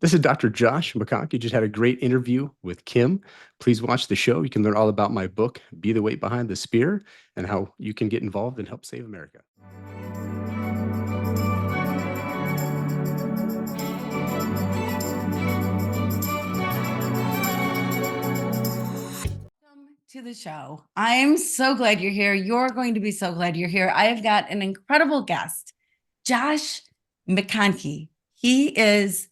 This is Dr. Josh McConkey. Just had a great interview with Kim. Please watch the show. You can learn all about my book, Be the Weight Behind the Spear, and how you can get involved and help save America. Welcome to the show. I'm so glad you're here. You're going to be so glad you're here. I have got an incredible guest, Josh McConkey. He is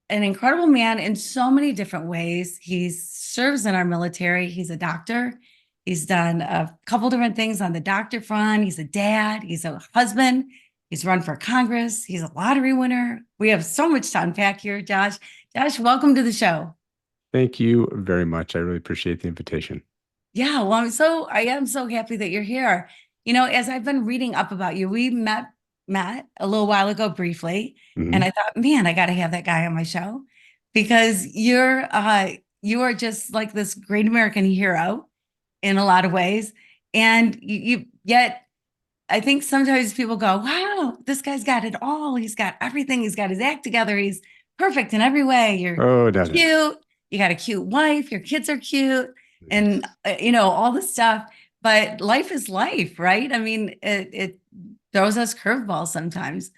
an incredible man in so many different ways. He serves in our military. He's a doctor. He's done a couple different things on the doctor front. He's a dad. He's a husband. He's run for Congress. He's a lottery winner. We have so much to unpack here, Josh. Josh, welcome to the show. Thank you very much. I really appreciate the invitation. Yeah, well, I am so happy that you're here. As I've been reading up about you, we met a little while ago briefly, and I thought, man, I got to have that guy on my show because you are just like this great American hero in a lot of ways, and you yet I think sometimes people go, wow, this guy's got it all. He's got everything. He's got his act together. He's perfect in every way. You're Oh, no, no. cute. You got a cute wife. Your kids are cute, and all this stuff. But life is life, right? I mean, it throws us curveballs sometimes.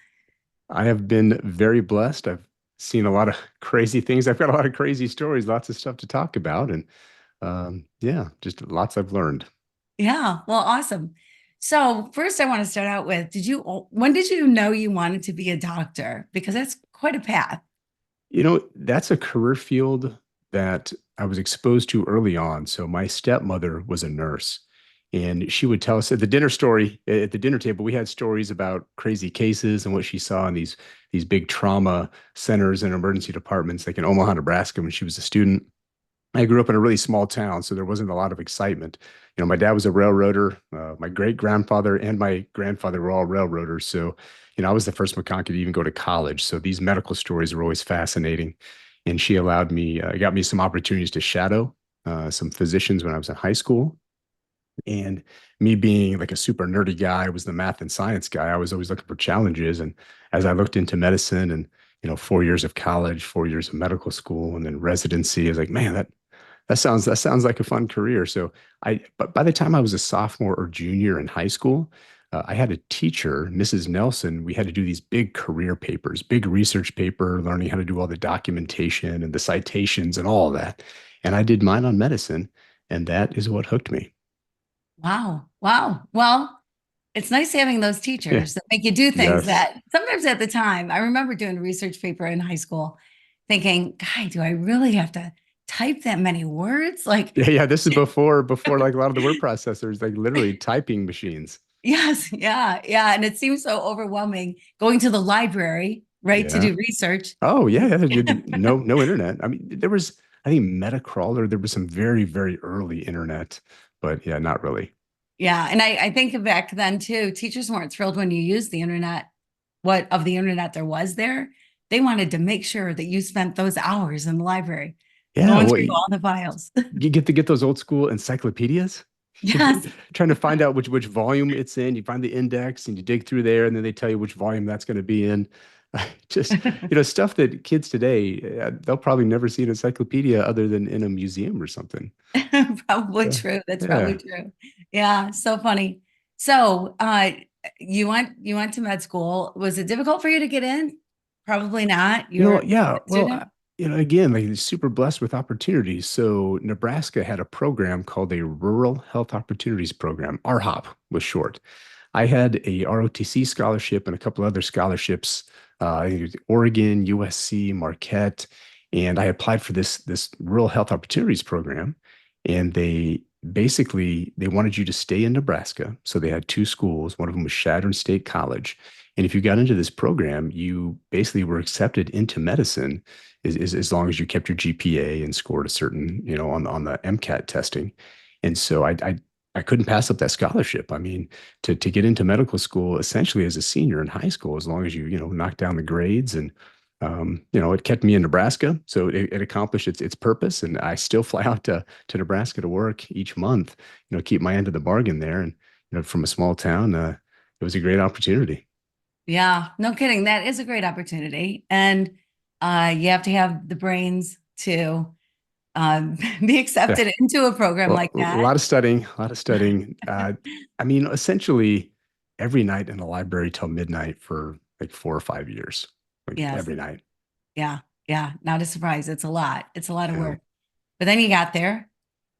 I have been very blessed. I've seen a lot of crazy things. I've got a lot of crazy stories, lots of stuff to talk about. And yeah, just lots I've learned. Yeah, well, awesome. So first, I want to start out with: when did you know you wanted to be a doctor? Because that's quite a path. That's a career field that I was exposed to early on. So my stepmother was a nurse, and she would tell us at the at the dinner table, we had stories about crazy cases and what she saw in these big trauma centers and emergency departments, like in Omaha, Nebraska, when she was a student. I grew up in a really small town, so there wasn't a lot of excitement. My dad was a railroader. My great grandfather and my grandfather were all railroaders. So, I was the first McConkey to even go to college. So these medical stories were always fascinating. And she got me some opportunities to shadow some physicians when I was in high school. And me being like a super nerdy guy, I was the math and science guy. I was always looking for challenges. And as I looked into medicine and, 4 years of college, 4 years of medical school, and then residency, I was like, man, that sounds like a fun career. But by the time I was a sophomore or junior in high school, I had a teacher, Mrs. Nelson. We had to do these big career papers, big research paper, learning how to do all the documentation and the citations and all of that. And I did mine on medicine, and that is what hooked me. Wow. Wow. Well, it's nice having those Yeah. teachers that make you do things Yes. that sometimes at the time, I remember doing a research paper in high school thinking, God, do I really have to type that many words? Like, Yeah, yeah. This is before like a lot of the word processors, like literally typing machines. yes, yeah, yeah. And it seems so overwhelming going to the library, right, to Yeah. do research. Oh, yeah, yeah. No internet. I mean, there was, I think, Metacrawler. There was some very, very early internet, but yeah, not really. Yeah. And I think back then too, teachers weren't thrilled when you used the internet, what of the internet there was there. They wanted to make sure that you spent those hours in the library Yeah, going well, through all the files. you get those old school encyclopedias, Yes. trying to find out which volume it's in. You find the index and you dig through there, and then they tell you which volume that's going to be in. Just, stuff that kids today, they'll probably never see an encyclopedia other than in a museum or something. Probably Yeah. true. That's Yeah. probably true. Yeah, so funny. So, you went to med school. Was it difficult for you to get in? Probably not. You're Yeah, a well, student. again, like super blessed with opportunities. So Nebraska had a program called a Rural Health Opportunities Program, RHOP was short. I had a ROTC scholarship and a couple other scholarships, I think it was Oregon, USC, Marquette, and I applied for this Rural Health Opportunities Program, and they wanted you to stay in Nebraska. So they had two schools. One of them was Chadron State College, and if you got into this program, you basically were accepted into medicine as long as you kept your GPA and scored a certain, on the MCAT testing. And so I couldn't pass up that scholarship. I mean, to get into medical school essentially as a senior in high school, as long as you knock down the grades and it kept me in Nebraska. So it accomplished its purpose. And I still fly out to Nebraska to work each month, keep my end of the bargain there. And, from a small town, it was a great opportunity. Yeah, no kidding. That is a great opportunity. And You have to have the brains to be Yeah. accepted into a program Well, like a that. lot of studying, a lot of studying. I mean, essentially every night in the library till midnight for like 4 or 5 years, like Yes. every night. Yeah. Yeah. Not a surprise. It's a lot. It's a lot of Yeah. work. But then you got there,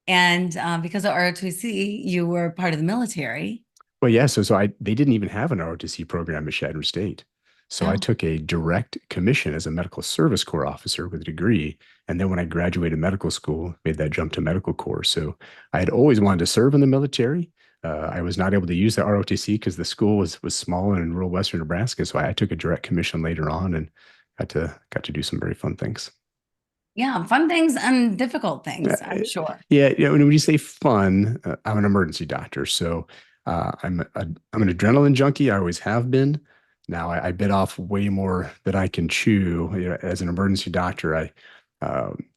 and because of ROTC, you were part of the military. Well, yeah. So they didn't even have an ROTC program at Shatter State. So I Oh, took a direct commission as a medical service corps officer with a degree. And then when I graduated medical school, made that jump to medical corps. So I had always wanted to serve in the military. I was not able to use the ROTC because the school was small and in rural Western Nebraska. So I took a direct commission later on and got to do some very fun things. yeah. Fun things and difficult Uh, things, I'm sure. Yeah, when you say fun, I'm an emergency doctor, so I'm an adrenaline junkie. I always have been. Now I bit off way more than I can chew. You know, as an emergency doctor, I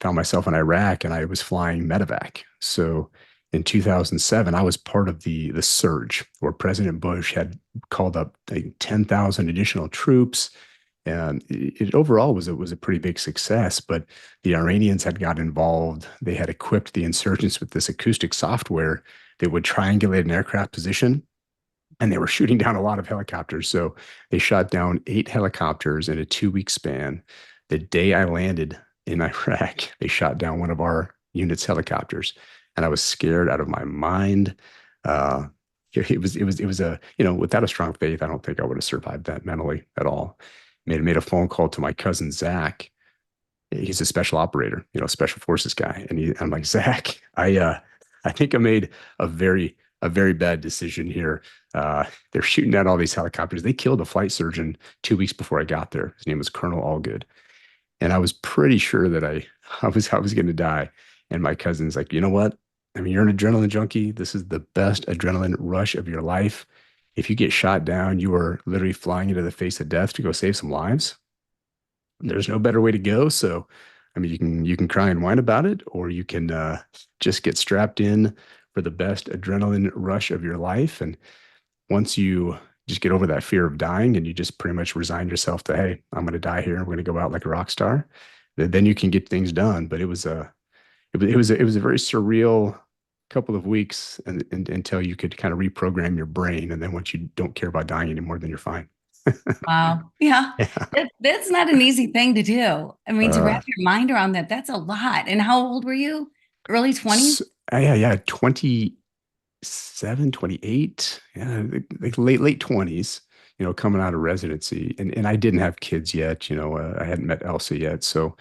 found myself in Iraq and I was flying Medevac. So in 2007, I was part of the surge where President Bush had called up like 10,000 additional troops. And it overall was a pretty big success, but the Iranians had got involved. They had equipped the insurgents with this acoustic software that would triangulate an aircraft position, and they were shooting down a lot of helicopters. So they shot down 8 helicopters in a 2 week span. The day I landed in Iraq, they shot down one of our unit's helicopters, and I was scared out of my mind. Uh, it was a, without a strong faith, I don't think I would have survived that mentally at all. Made a phone call to my cousin Zach. He's a special operator, special forces guy, and I'm like, Zach, I think I made a very bad decision here. They're shooting down all these helicopters. They killed a flight surgeon 2 weeks before I got there. His name was Colonel Allgood, and I was pretty sure that I was going to die. And my cousin's like, you know what? I mean, you're an adrenaline junkie. This is the best adrenaline rush of your life. If you get shot down, you are literally flying into the face of death to go save some lives. There's no better way to go. So, I mean, you can cry and whine about it, or you can just get strapped in for the best adrenaline rush of your life. And once you just get over that fear of dying and you just pretty much resign yourself to, hey, I'm going to die here. I'm going to go out like a rock star. Then you can get things done. But it was a very surreal couple of weeks until you could kind of reprogram your brain. And then once you don't care about dying anymore, then you're fine. Wow. Yeah. Yeah. That's not an easy thing to do. I mean, to Uh, wrap your mind around that, that's a lot. And how old were you? Early 20s? so, yeah, 27, 28, yeah, like late 20s, coming out of residency. And I didn't have kids yet, I hadn't met Elsa yet. So,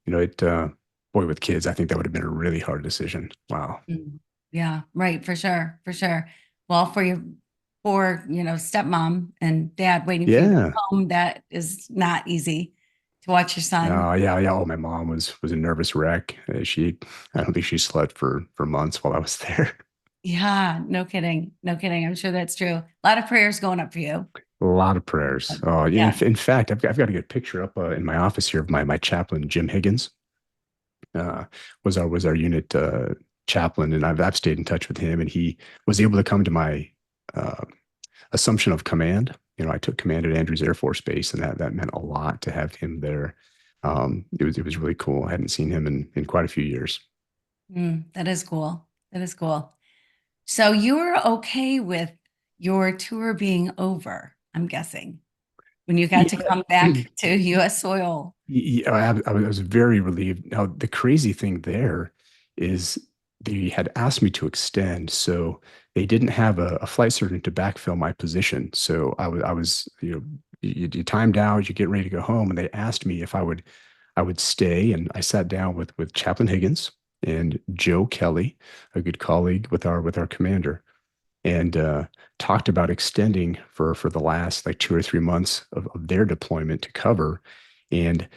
boy, with kids, I think that would have been a really hard decision. Wow. Mm. Yeah, right, for sure, for sure. Well, for your poor, stepmom and dad waiting for you to Yeah. come, that is not easy to watch your son. No, yeah, yeah. Oh, my mom was a nervous wreck. I don't think she slept for months while I was there. Yeah, no kidding. No kidding. I'm sure that's true. A lot of prayers going up for you. A lot of prayers. Oh, yeah. Yeah. In fact, I've got a good picture up in my office here of my chaplain, Jim Higgins. uh, was our unit chaplain, and I've stayed in touch with him, and he was able to come to my uh, assumption of command. I took command at Andrews Air Force Base, and that meant a lot to have him there. It was really cool. I hadn't seen him in quite a few years. That is cool. That is cool. So you were okay with your tour being over, I'm guessing, when you got to Yeah. come back to US soil. Yeah, I was very relieved. Now, the crazy thing there is they had asked me to extend, so they didn't have a flight surgeon to backfill my position. So I was, you timed out, you get ready to go home, and they asked me if I would stay, and I sat down with Chaplain Higgins and Joe Kelly, a good colleague with our commander, and talked about extending for the last like 2 or 3 months of their deployment to cover. And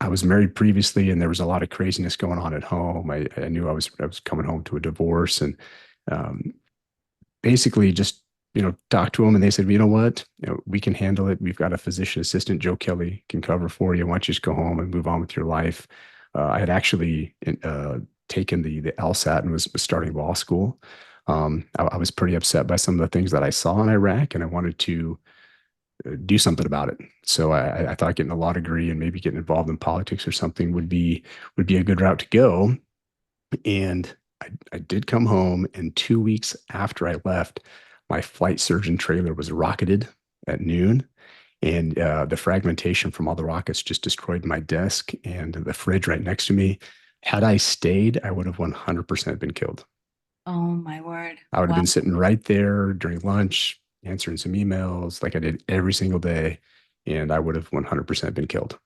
I was married previously, and there was a lot of craziness going on at home. I knew I was coming home to a divorce, and um, basically just talked to them, and they said, you know what, we can handle it. We've got a physician assistant, Joe Kelly, can cover for you. Why don't you just go home and move on with your life? I had actually taken the LSAT and was starting law school. I was pretty upset by some of the things that I saw in Iraq, and I wanted to do something about it. So I thought getting a law degree and maybe getting involved in politics or something would be a good route to go. And I did come home, and 2 weeks after I left, my flight surgeon trailer was rocketed at noon. And the fragmentation from all the rockets just destroyed my desk and the fridge right next to me. Had I stayed, I would have 100% been killed. Oh my word. I would have Wow. been sitting right there during lunch, answering some emails like I did every single day, and I would have 100% been killed.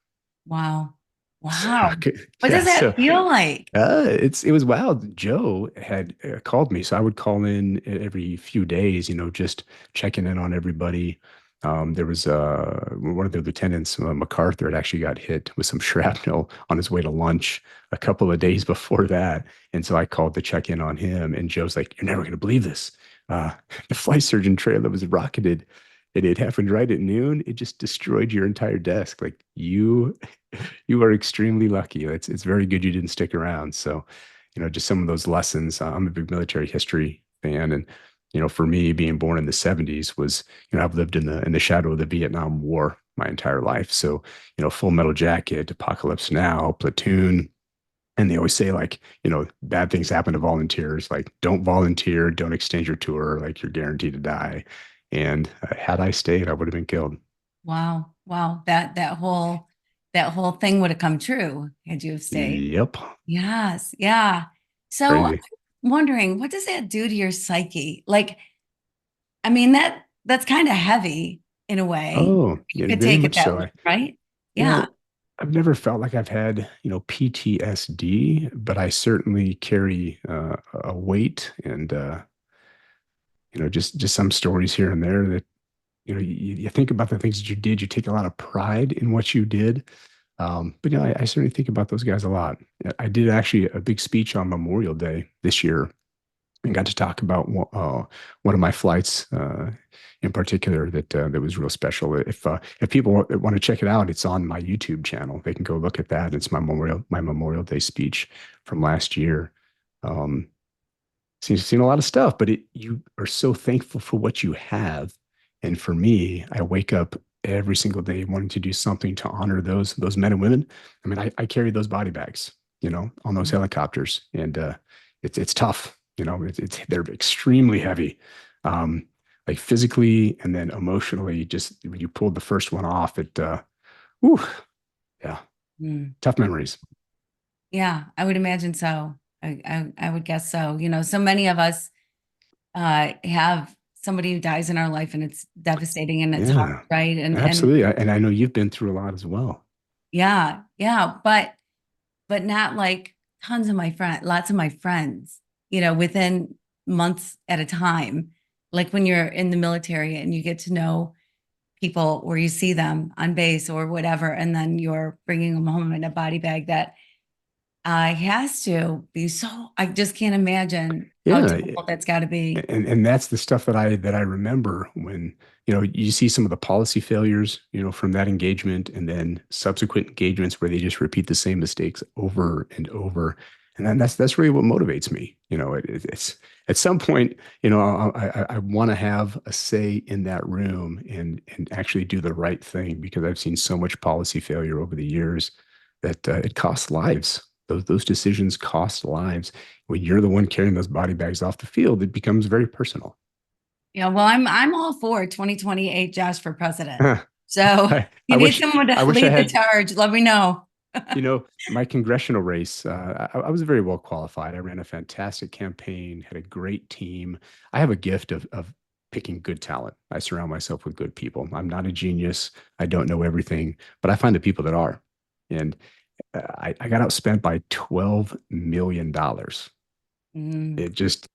Wow. So, Wow. What yeah, does that so feel like? it was wild. Joe had called me, so I would call in every few days, just checking in on everybody. There was one of the lieutenants, MacArthur, had actually got hit with some shrapnel on his way to lunch a couple of days before that, and so I called to check in on him. And Joe's like, "You're never going to believe this. Uh, the flight surgeon trailer was rocketed." And it happened right at noon. It just destroyed your entire desk. Like you are extremely lucky. It's very good you didn't stick around. So, just some of those lessons. I'm a big military history fan, and for me, being born in the '70s was, I've lived in the shadow of the Vietnam War my entire life. So, Full Metal Jacket, Apocalypse Now, Platoon. And they always say, like, bad things happen to volunteers. Like, don't volunteer, don't extend your tour, like you're guaranteed to die. And had I stayed, I would have been killed. Wow. Wow. That whole thing would have come true had you have stayed. Yep. Yes. Yeah. So I'm Crazy. wondering, what does that do to your psyche? Like, I mean, that's kind of heavy in a way. Oh, You yeah, could very take it much that so. way, right? You Yeah. know, I've never felt like I've had, PTSD, but I certainly carry a weight and just some stories here and there that, you think about the things that you did, you take a lot of pride in what you did. But I certainly think about those guys a lot. I did actually a big speech on Memorial Day this year and got to talk about one of my flights in particular that was real special. If people want to check it out, it's on my YouTube channel. They can go look at that. It's my Memorial Day speech from last year. Um, seen a lot of stuff, but you are so thankful for what you have. And for me, I wake up every single day wanting to do something to honor those men and women. I mean, I carry those body bags, on those helicopters, and it's tough. They're extremely heavy, um, like physically and then emotionally. Just when you pulled the first one off, whew, yeah, Mm. tough memories. Yeah, I would imagine so. I would guess so. So many of us have somebody who dies in our life, and it's devastating and it's hard, Yeah, right? And absolutely. And I know you've been through a lot as well. yeah, yeah, but not like tons of my friends, lots of my friends, within months at a time. Like when you're in the military and you get to know people or you see them on base or whatever, and then you're bringing them home in a body bag that has to be so, I just can't imagine how Yeah, difficult that's got to be. and that's the stuff that I remember when you see some of the policy failures from that engagement, and then subsequent engagements where they just repeat the same mistakes over and over. And then that's really what motivates me. It's at some point, I want to have a say in that room and actually do the right thing, because I've seen so much policy failure over the years that it costs lives. Those decisions cost lives. When you're the one carrying those body bags off the field, it becomes very personal. Yeah, well, I'm all for 2028 Josh for president. Huh. So I you need wish someone I to wish I lead the had, charge. Let me know. my congressional race. I was very well qualified. I ran a fantastic campaign, had a great team. I have a gift of picking good talent. I surround myself with good people. I'm not a genius. I don't know everything, but I find the people that are. And I got outspent by $12 million. Mm, It just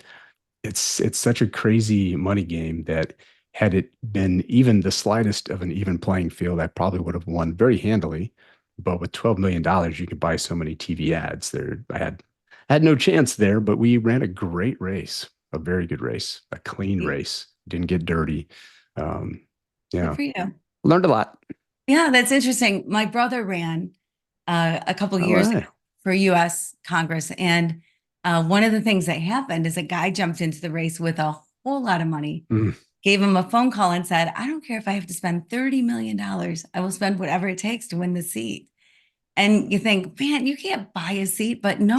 it's such a crazy money game that had it been even the slightest of an even playing field, I probably would have won very handily. But with $12 million, you could buy so many TV ads there. I had no chance there, but we ran a great race, a very good race, a clean race. Didn't get dirty. Um, good yeah, for you. learned a lot. Yeah, that's interesting. My brother ran a couple All years ago right. for U.S. Congress, and one of the things that happened is a guy jumped into the race with a whole lot of money, Mm. gave him a phone call and said, I don't care if I have to spend $30 million. I will spend whatever it takes to win the seat. And you think, man, you can't buy a seat, but no,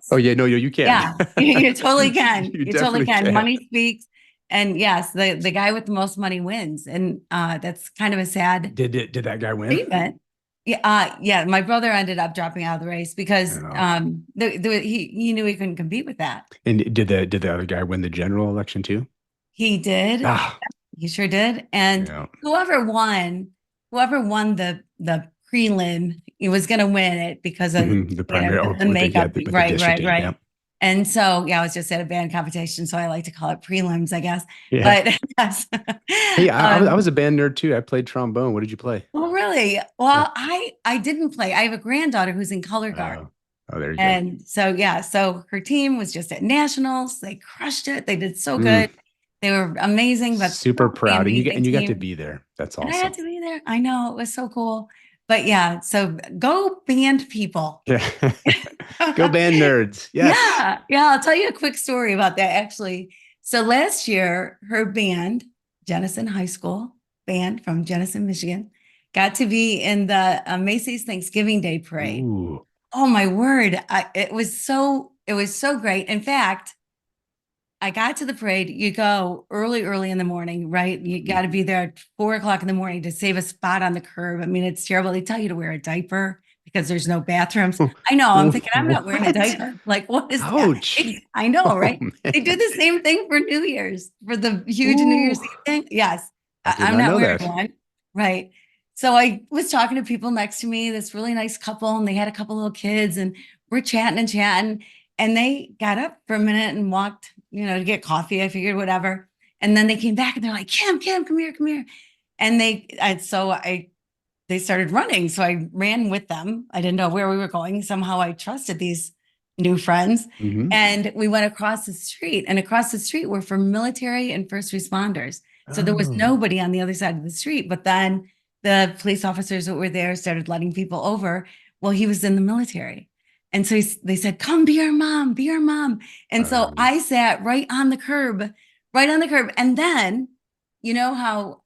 Oh yes, yeah, no, you can. yeah, you totally can. You You totally definitely can. can. Money speaks. And yes, the guy with the most money wins. And that's kind of a sad Did that guy win? statement. Yeah, yeah. My brother ended up dropping out of the race because Oh. he knew he couldn't compete with that. And did the other guy win the general election too? He did. Ah, He sure did. And yeah. whoever won the prelim, he was going to win it because of, The primary. Oh, the yeah, makeup. with the Right, right, districting. Yeah. right. And so, yeah, I was just at a band competition, so I like to call it prelims, I guess. Yeah. But yes. Hey, I was um, a band nerd too. I played trombone. What did you play? well, really? Yeah. Well, I didn't play. I have a granddaughter who's in color guard. Oh, oh, there you go. And so, yeah, so her team was just at nationals. They crushed it. They did so Mm, good. They were amazing, but super the proud, and amazing you got to team. be there. That's And I had awesome. to be there. I know it was so cool. But yeah, so go band people. Yeah. Go band nerds. Yes. Yeah, yeah. I'll tell you a quick story about that actually. So last year, her band, Jenison High School band from Jenison, Michigan, got to be in the Macy's Thanksgiving Day parade. Ooh. Oh my word. It was so great. In fact, I got to the parade. You go early, early in the morning, right? You got to be there at 4 o'clock in the morning to save a spot on the curb. I mean, it's terrible. They tell you to wear a diaper because there's no bathrooms. I know. I'm thinking, I'm not wearing a What? diaper. Like, what is that? Ouch. I know, Oh right? They do man. the same thing for New Year's, for the huge New Ooh. Year's Eve thing. Yes, I did I'm not not know wearing that. one. Right. So I was talking to people next to me, this really nice couple, and they had a couple little kids, and we're chatting and chatting. And they got up for a minute and walked, to get coffee. I figured whatever. And then they came back and they're like, Kim, come here, come here. And they started running. So I ran with them. I didn't know where we were going. Somehow I trusted these new friends. Hmm. And we went across the street. And across the street were for military and first responders. So there was Oh. nobody on the other side of the street. But then the police officers that were there started letting people over. Well, he was in the military. And so they said, come be our mom, be our mom. And so Um, I sat right on the curb, right on the curb. And then, you know how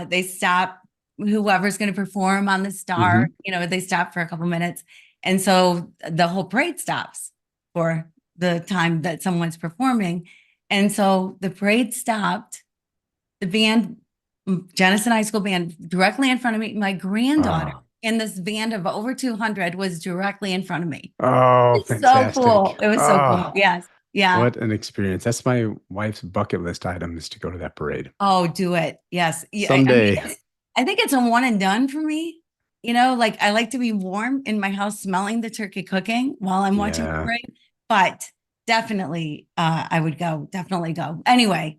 they stop whoever's going to perform on the star, mhm. they stop for a couple minutes. And so the whole parade stops for the time that someone's performing. And so the parade stopped, the band, Jenison High School band, directly in front of me. My granddaughter Oh. in this band of over 200 was directly in front of me. Oh, It's so fantastic. cool. It was so cool. Oh, Yes. Yeah. what an experience. That's my wife's bucket list item is to go to that parade. Oh, do it. Yes. Yeah. I mean, Someday. I think it's a one and done for me. Like I like to be warm in my house, smelling the turkey cooking while I'm watching the Yeah. parade. But definitely, I would go. Definitely go. Anyway,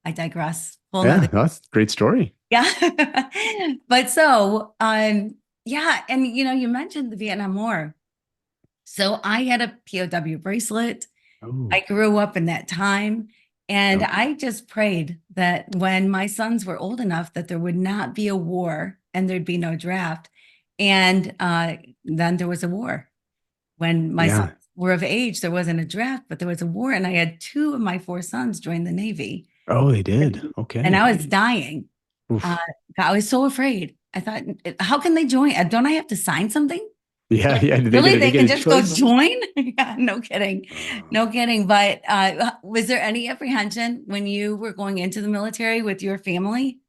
I digress. Whole Yeah, nother. that's a great story. Yeah. But so, yeah, and you mentioned the Vietnam War. So I had a POW bracelet. I Oh, grew up in that time. And yep. I just prayed that when my sons were old enough that there would not be a war and there'd be no draft. And then there was a war. When my sons Yeah. were of age, there wasn't a draft, but there was a war. And I had two of my four sons join the Navy. Oh, they did. And I Okay. was dying. Uh, Oof. I was so afraid. I thought, how can they join? Don't I have to sign something? Yeah, Like, yeah. Did really? they They get can a just go choice? join? Yeah, no kidding. Uh, No kidding. But was there any apprehension when you were going into the military with your family?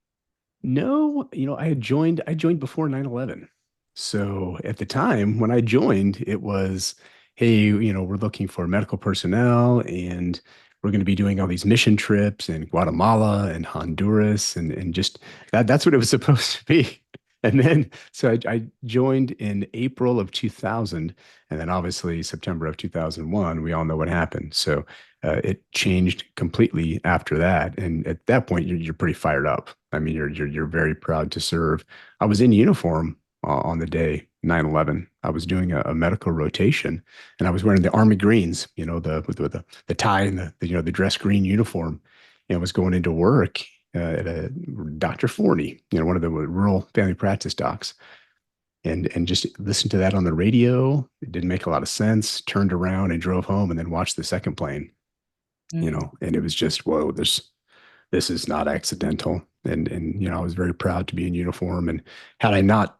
no, I joined before 9/11. So at the time when I joined, it was, hey, we're looking for medical personnel and we're going to be doing all these mission trips in Guatemala and Honduras and just that's what it was supposed to be. And then so I joined in April of 2000, and then obviously September of 2001, we all know what happened. So it changed completely after that. And at that point, you're pretty fired up. I mean, you're very proud to serve. I was in uniform on the day 9/11. I was doing a medical rotation, and I was wearing the Army greens, with the tie and the dress green uniform, and I was going into work at a Dr. Forney, one of the rural family practice docs, and just listened to that on the radio. It didn't make a lot of sense. Turned around and drove home, and then watched the second plane. Mm. And it was just, whoa, this is not accidental. And I was very proud to be in uniform. And had I not,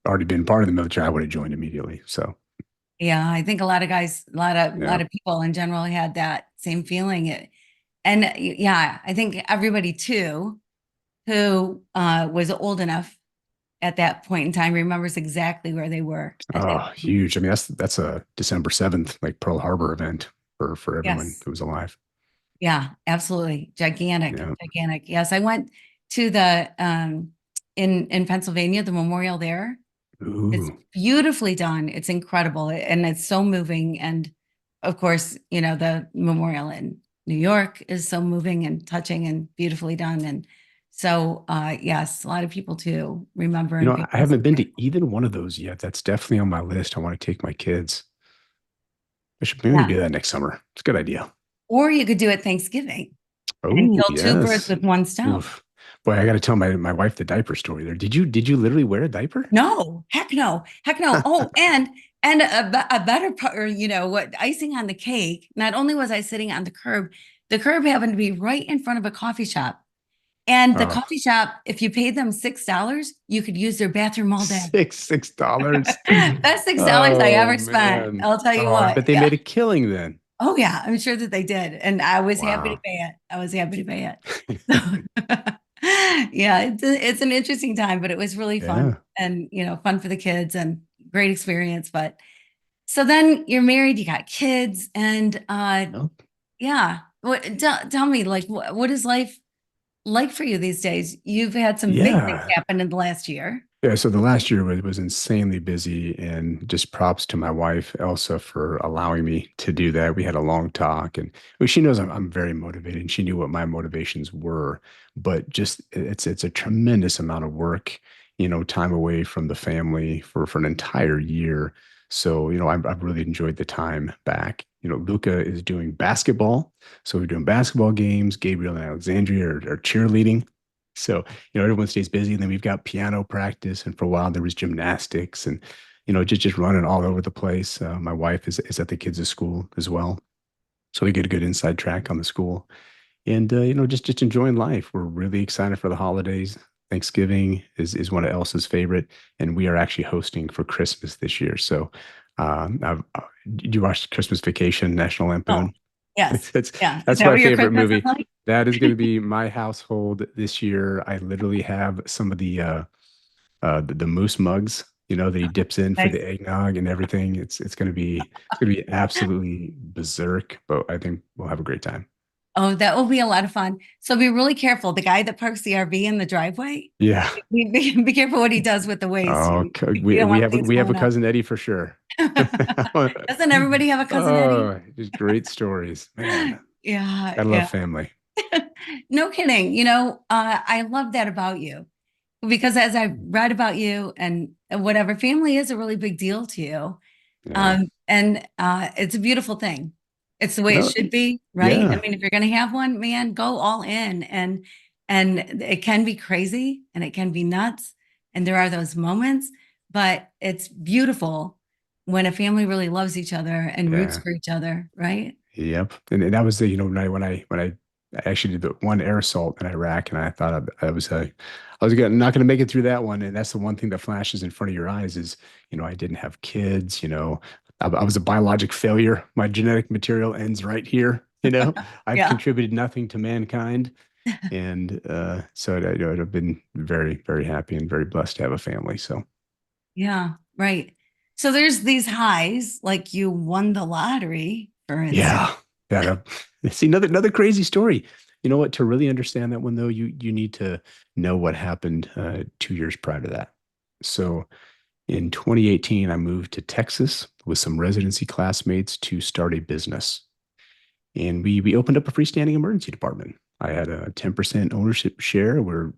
already been part of the military, I would have joined immediately. So Yeah, I think a lot of guys, a yeah. lot of people in general had that same feeling. And yeah, I think everybody too who was old enough at that point in time remembers exactly where they were at that Oh, point. huge. I mean, that's a December 7th, like Pearl Harbor event for everyone Yes. who was alive. Yeah, absolutely. Gigantic, Yeah. gigantic. Yes, I went to the in Pennsylvania, the memorial there. It's Ooh. beautifully done. It's incredible and it's so moving. And of course, the memorial in New York is so moving and touching and beautifully done. And so yes, a lot of people too remember and feel I so haven't been to grateful. either one of those yet. That's definitely on my list. I want to take my kids. I should maybe Yeah. do that next summer. It's a good idea. Or you could do it Thanksgiving and Oh, kill two birds yes. with one stone. Oof. Boy, I got to tell my wife the diaper story there. Did you literally wear a diaper? No, heck no, heck no. Oh, and a better part, or what, icing on the cake. Not only was I sitting on the curb happened to be right in front of a coffee shop. And the Oh, coffee shop, if you paid them $6, you could use their bathroom all day. $6. That's $6 I Oh ever spent. man. I'll tell you Oh, I what. bet they Yeah. made a killing then. Oh yeah, I'm sure that they did. And I was happy to Wow. pay it. I was happy to pay it. So yeah, it's an interesting time, but it was really fun Yeah. and fun for the kids and great experience. But so then you're married, you got kids, and Well, yeah. Tell me, like, what is life like for you these days? You've had some big things yeah. happen in the last year. Yeah, so the last year was insanely busy, and just props to my wife, Elsa, for allowing me to do that. We had a long talk, and well, she knows I'm very motivated, and she knew what my motivations were. But just it's a tremendous amount of work, time away from the family for an entire year. So, I've really enjoyed the time back. Luca is doing basketball, so we're doing basketball games. Gabriel and Alexandria are cheerleading. So everyone stays busy. And then we've got piano practice. And for a while, there was gymnastics and, just running all over the place. My wife is at the kids' school as well. So we get a good inside track on the school. And, just enjoying life. We're really excited for the holidays. Thanksgiving is one of Elsa's favorite. And we are actually hosting for Christmas this year. So did you watch Christmas Vacation, National Oh, Lampoon? yes. That's Yeah. Is that's that my what your favorite Christmas is movie. like? That is going to be my household this year. I literally have some of the moose mugs, that he dips in for Nice. the eggnog and everything. It's gonna be absolutely berserk, but I think we'll have a great time. Oh, that will be a lot of fun. So be really careful. The guy that parks the RV in the driveway, Yeah. be careful what he does with the waste. Oh, You we don't we want have things we have a blowing up. cousin Eddie for sure. Doesn't everybody have a cousin Eddie? Oh, just great stories, man. Yeah, I love yeah. family. No kidding. I love that about you because as I read about you and whatever, family is a really big deal to you. Yeah. And it's a beautiful thing. It's the way it No, should be, right? I yeah. mean, if you're going to have one, man, go all in. And it can be crazy and it can be nuts, and there are those moments, but it's beautiful when a family really loves each other and roots Yeah. for each other, right? Yep. And that was when I actually did the one air assault in Iraq, and I thought not going to make it through that one. And that's the one thing that flashes in front of your eyes is, I didn't have kids, I was a biologic failure. My genetic material ends right here. I've Yeah. contributed nothing to mankind. And so I've been very, very happy and very blessed to have a family. So Yeah, right. So there's these highs, like you won the lottery, for instance. yeah, that see another crazy story. You know what? To really understand that one though, you need to know what happened 2 years prior to that. So in 2018, I moved to Texas with some residency classmates to start a business, and we opened up a freestanding emergency department. I had a 10% ownership share. You're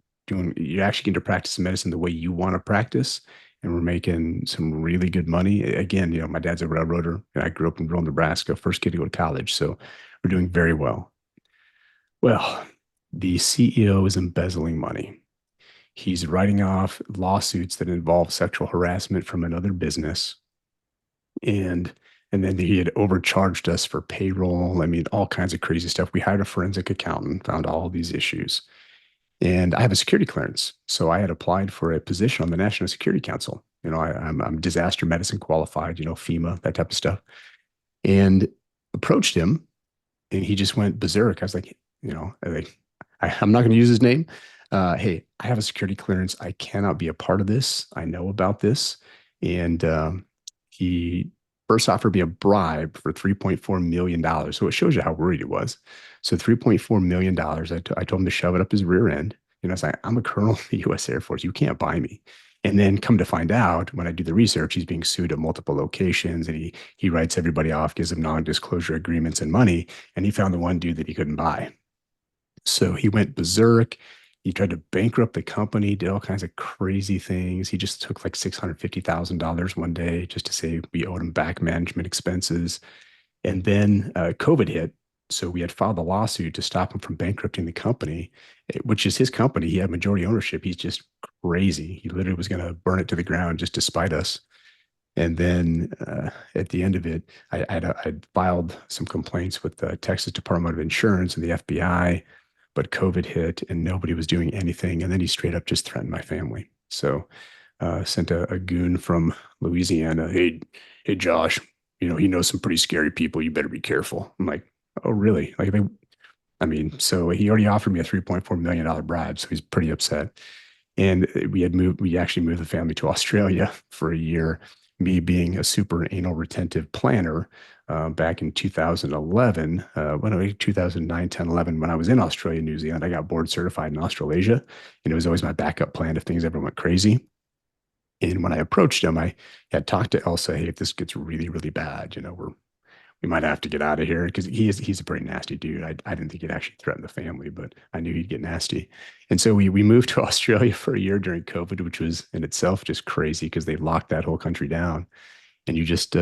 actually going to practice medicine the way you want to practice. And we're making some really good money. Again, my dad's a railroader, and I grew up in rural Nebraska, first kid to go to college. So we're doing very well. Well, the CEO is embezzling money. He's writing off lawsuits that involve sexual harassment from another business. And And then he had overcharged us for payroll. I mean, all kinds of crazy stuff. We hired a forensic accountant, found all these issues. And I have a security clearance. So I had applied for a position on the National Security Council. I'm disaster medicine qualified, FEMA, that type of stuff. And approached him and he just went berserk. I was like, I'm not going to use his name. Hey, I have a security clearance. I cannot be a part of this. I know about this. And he first offered me a bribe for $3.4 million. So it shows you how worried he was. So $3.4 million, I told him to shove it up his rear end. I was like, I'm a colonel in the US Air Force. You can't buy me. And then come to find out, when I do the research, he's being sued at multiple locations and he writes everybody off, gives them non-disclosure agreements and money. And he found the one dude that he couldn't buy. So he went berserk. He tried to bankrupt the company, did all kinds of crazy things. He just took like $650,000 one day just to say we owed him back management expenses. And then COVID hit. So we had filed a lawsuit to stop him from bankrupting the company, which is his company. He had majority ownership. He's just crazy. He literally was going to burn it to the ground just to spite us. And then at the end of it, I'd filed some complaints with the Texas Department of Insurance and the FBI, but COVID hit and nobody was doing anything. And then he straight up just threatened my family. So sent a goon from Louisiana. Hey, Josh, he knows some pretty scary people. You better be careful. I'm like, oh, really? So he already offered me a $3.4 million bribe. So he's pretty upset. And we actually moved the family to Australia for a year. Me being a super anal retentive planner back in 2011, 2009, 10, 11, when I was in Australia, New Zealand, I got board certified in Australasia. And it was always my backup plan if things ever went crazy. And when I approached him, I had talked to Elsa, hey, if this gets really, really bad, we might have to get out of here because he's a pretty nasty dude. I didn't think he'd actually threaten the family, but I knew he'd get nasty. And so we moved to Australia for a year during COVID, which was in itself just crazy because they locked that whole country down. And you just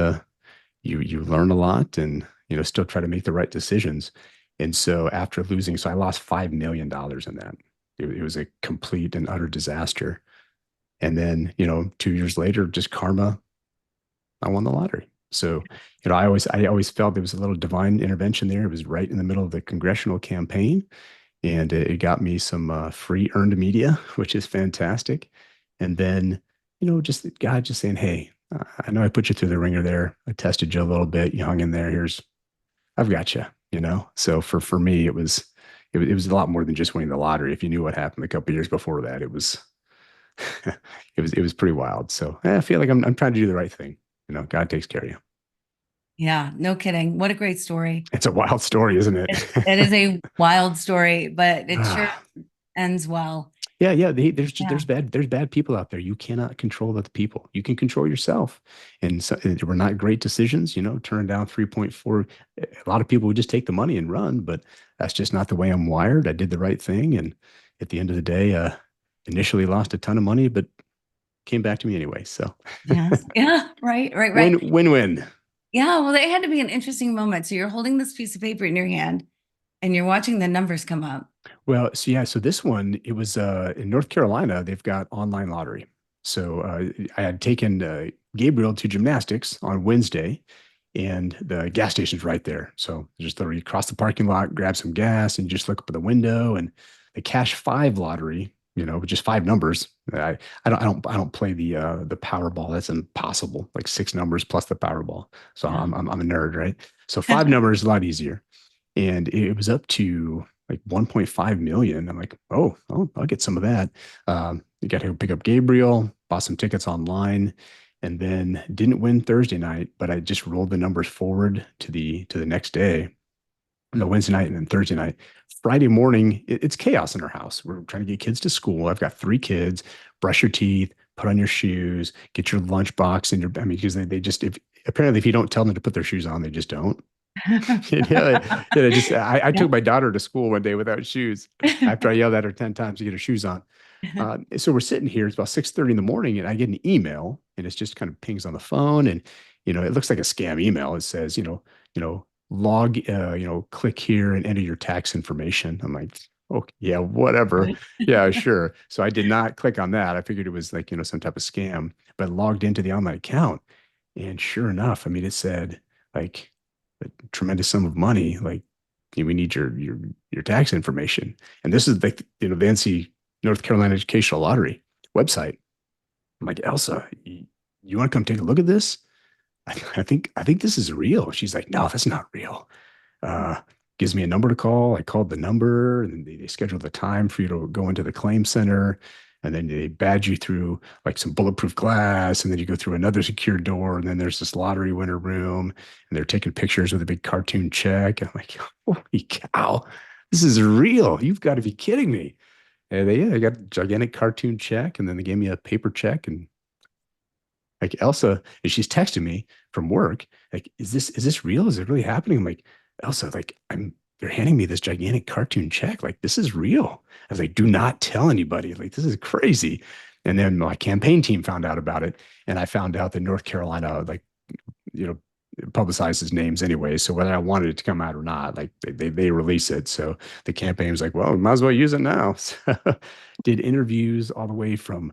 you learn a lot and still try to make the right decisions. And so after losing, so I lost $5 million in that. It was a complete and utter disaster. And then 2 years later, just karma, I won the lottery. So, I always felt there was a little divine intervention there. It was right in the middle of the congressional campaign, and it got me some free earned media, which is fantastic. And then, just God just saying, "Hey, I know I put you through the ringer there. I tested you a little bit. You hung in there. I've got you." So for me, it was a lot more than just winning the lottery. If you knew what happened a couple of years before that, it was it was pretty wild. So I feel like I'm trying to do the right thing. God takes care of you. Yeah, no kidding. What a great story. It's a wild story, isn't it? It is a wild story, but it sure Ah, ends well. yeah, yeah. There's Yeah. bad people out there. You cannot control the people. You can control yourself. And so they were not great decisions. Turn down 3.4. A lot of people would just take the money and run, but that's just not the way I'm wired. I did the right thing, and at the end of the day, initially lost a ton of money, but came back to me anyway. So Yes. Yeah. Right. Right. Right. win. Yeah. Well, it had to be an interesting moment. So you're holding this piece of paper in your hand and you're watching the numbers come up. Well, so yeah, so this one, it was in North Carolina, they've got online lottery. So I had taken Gabriel to gymnastics on Wednesday, and the gas station's right there. So just literally cross the parking lot, grab some gas, and just look up at the window. And the Cash Five lottery, with just five numbers. I don't play the Powerball. That's impossible. Like six numbers plus the Powerball. So Yeah. I'm a nerd, right? So five numbers is a lot easier, and it was up to like 1.5 million. I'm like, oh, I'll get some of that. You got to pick up Gabriel, bought some tickets online, and then didn't win Thursday night, but I just rolled the numbers forward to the next day, no, Wednesday night and then Thursday night. Friday morning, it's chaos in our house. We're trying to get kids to school. I've got three kids. Brush your teeth, put on your shoes, get your lunchbox and because they just, if apparently if you don't tell them to put their shoes on, they just don't. I Yeah. took my daughter to school one day without shoes after I yelled at her 10 times to get her shoes on. So we're sitting here, it's about 6:30 in the morning, and I get an email, and it's just kind of pings on the phone, and it looks like a scam email. It says, log, click here and enter your tax information. I'm like, okay, yeah, whatever. Yeah, sure. So I did not click on that. I figured it was like, some type of scam, but logged into the online account. And sure enough, I mean, it said like a tremendous sum of money. Like, we need your tax information. And this is like, the NC North Carolina Educational Lottery website. I'm like, Elsa, you want to come take a look at this? I think this is real. She's like, no, that's not real. Uh, Gives me a number to call. I called the number, and they scheduled the time for you to go into the claim center. And then they badge you through like some bulletproof glass, and then you go through another secure door, and then there's this lottery winner room, and they're taking pictures with a big cartoon check. And I'm like, holy cow, this is real. You've got to be kidding me. And they got a gigantic cartoon check, and then they gave me a paper check, and like Elsa, and she's texting me from work, like, is this real? Is it really happening? I'm like, Elsa, like, they're handing me this gigantic cartoon check. Like, this is real. I was like, do not tell anybody. Like, this is crazy. And then my campaign team found out about it. And I found out that North Carolina, like, you know, publicizes names anyway. So whether I wanted it to come out or not, like they release it. So the campaign was like, well, we might as well use it now. So did interviews all the way from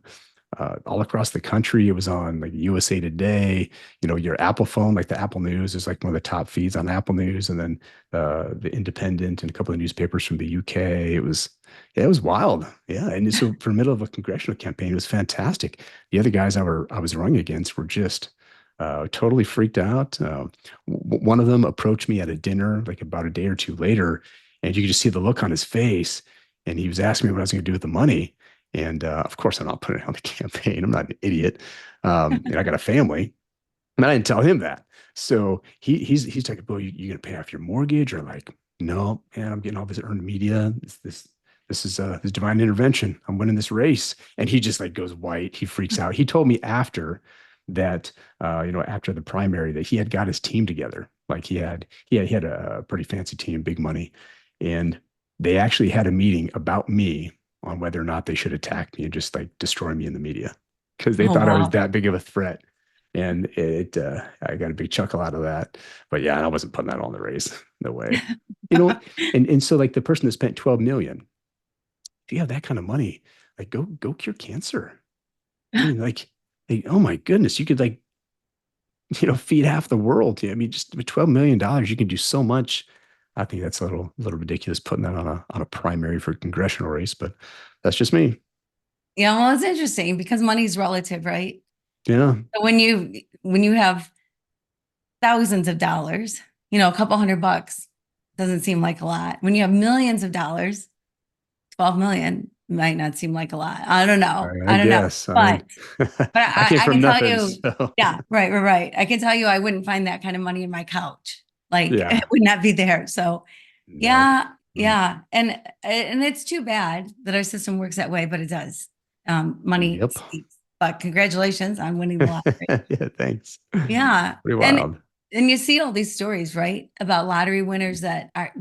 all across the country. It was on like USA Today, your Apple phone, like the Apple News is like one of the top feeds on Apple News. And then the Independent and a couple of newspapers from the UK. Yeah, it was wild. Yeah. And so for middle of a congressional campaign, it was fantastic. The other guys I was running against were just totally freaked out. One of them approached me at a dinner, like about a day or two later, and you could just see the look on his face. And he was asking me what I was going to do with the money. And of course, I'm not putting it on the campaign. I'm not an idiot. And I got a family, and I didn't tell him that. So he's like, "Well, you gonna pay off your mortgage?" Or like, "No, man, I'm getting all this earned media. This is divine intervention. I'm winning this race." And he just like goes white. He freaks out. He told me after that, after the primary, that he had got his team together. Like he had a pretty fancy team, big money, and they actually had a meeting about me on whether or not they should attack me and just like destroy me in the media because they Oh, thought I was wow. that big of a threat. And I got a big chuckle out of that. But yeah, I wasn't putting that on the race. No way. And so like the person that spent 12 million, if you have that kind of money, like go cure cancer. I mean, like, oh my goodness, you could like, feed half the world. I mean, just with $12 million, you can do so much. I think that's a little ridiculous putting that on a primary for a congressional race, but that's just me. Yeah, well, it's interesting because money's relative, right? Yeah. So when you have thousands of dollars, a couple $100 doesn't seem like a lot. When you have millions of dollars, 12 million might not seem like a lot. I don't know. I I don't know. guess. I But mean, but I came I from can tell nothing. you, So yeah, right, right, right. I can tell you I wouldn't find that kind of money in my couch. Like it yeah. would not be there. So Nope. yeah, Mm. yeah. And it's too bad that our system works that way, but it does. Money Yep. speaks. But congratulations on winning the lottery. Yeah, thanks. Yeah. Pretty And wild. and you see all these stories, right? About lottery winners that are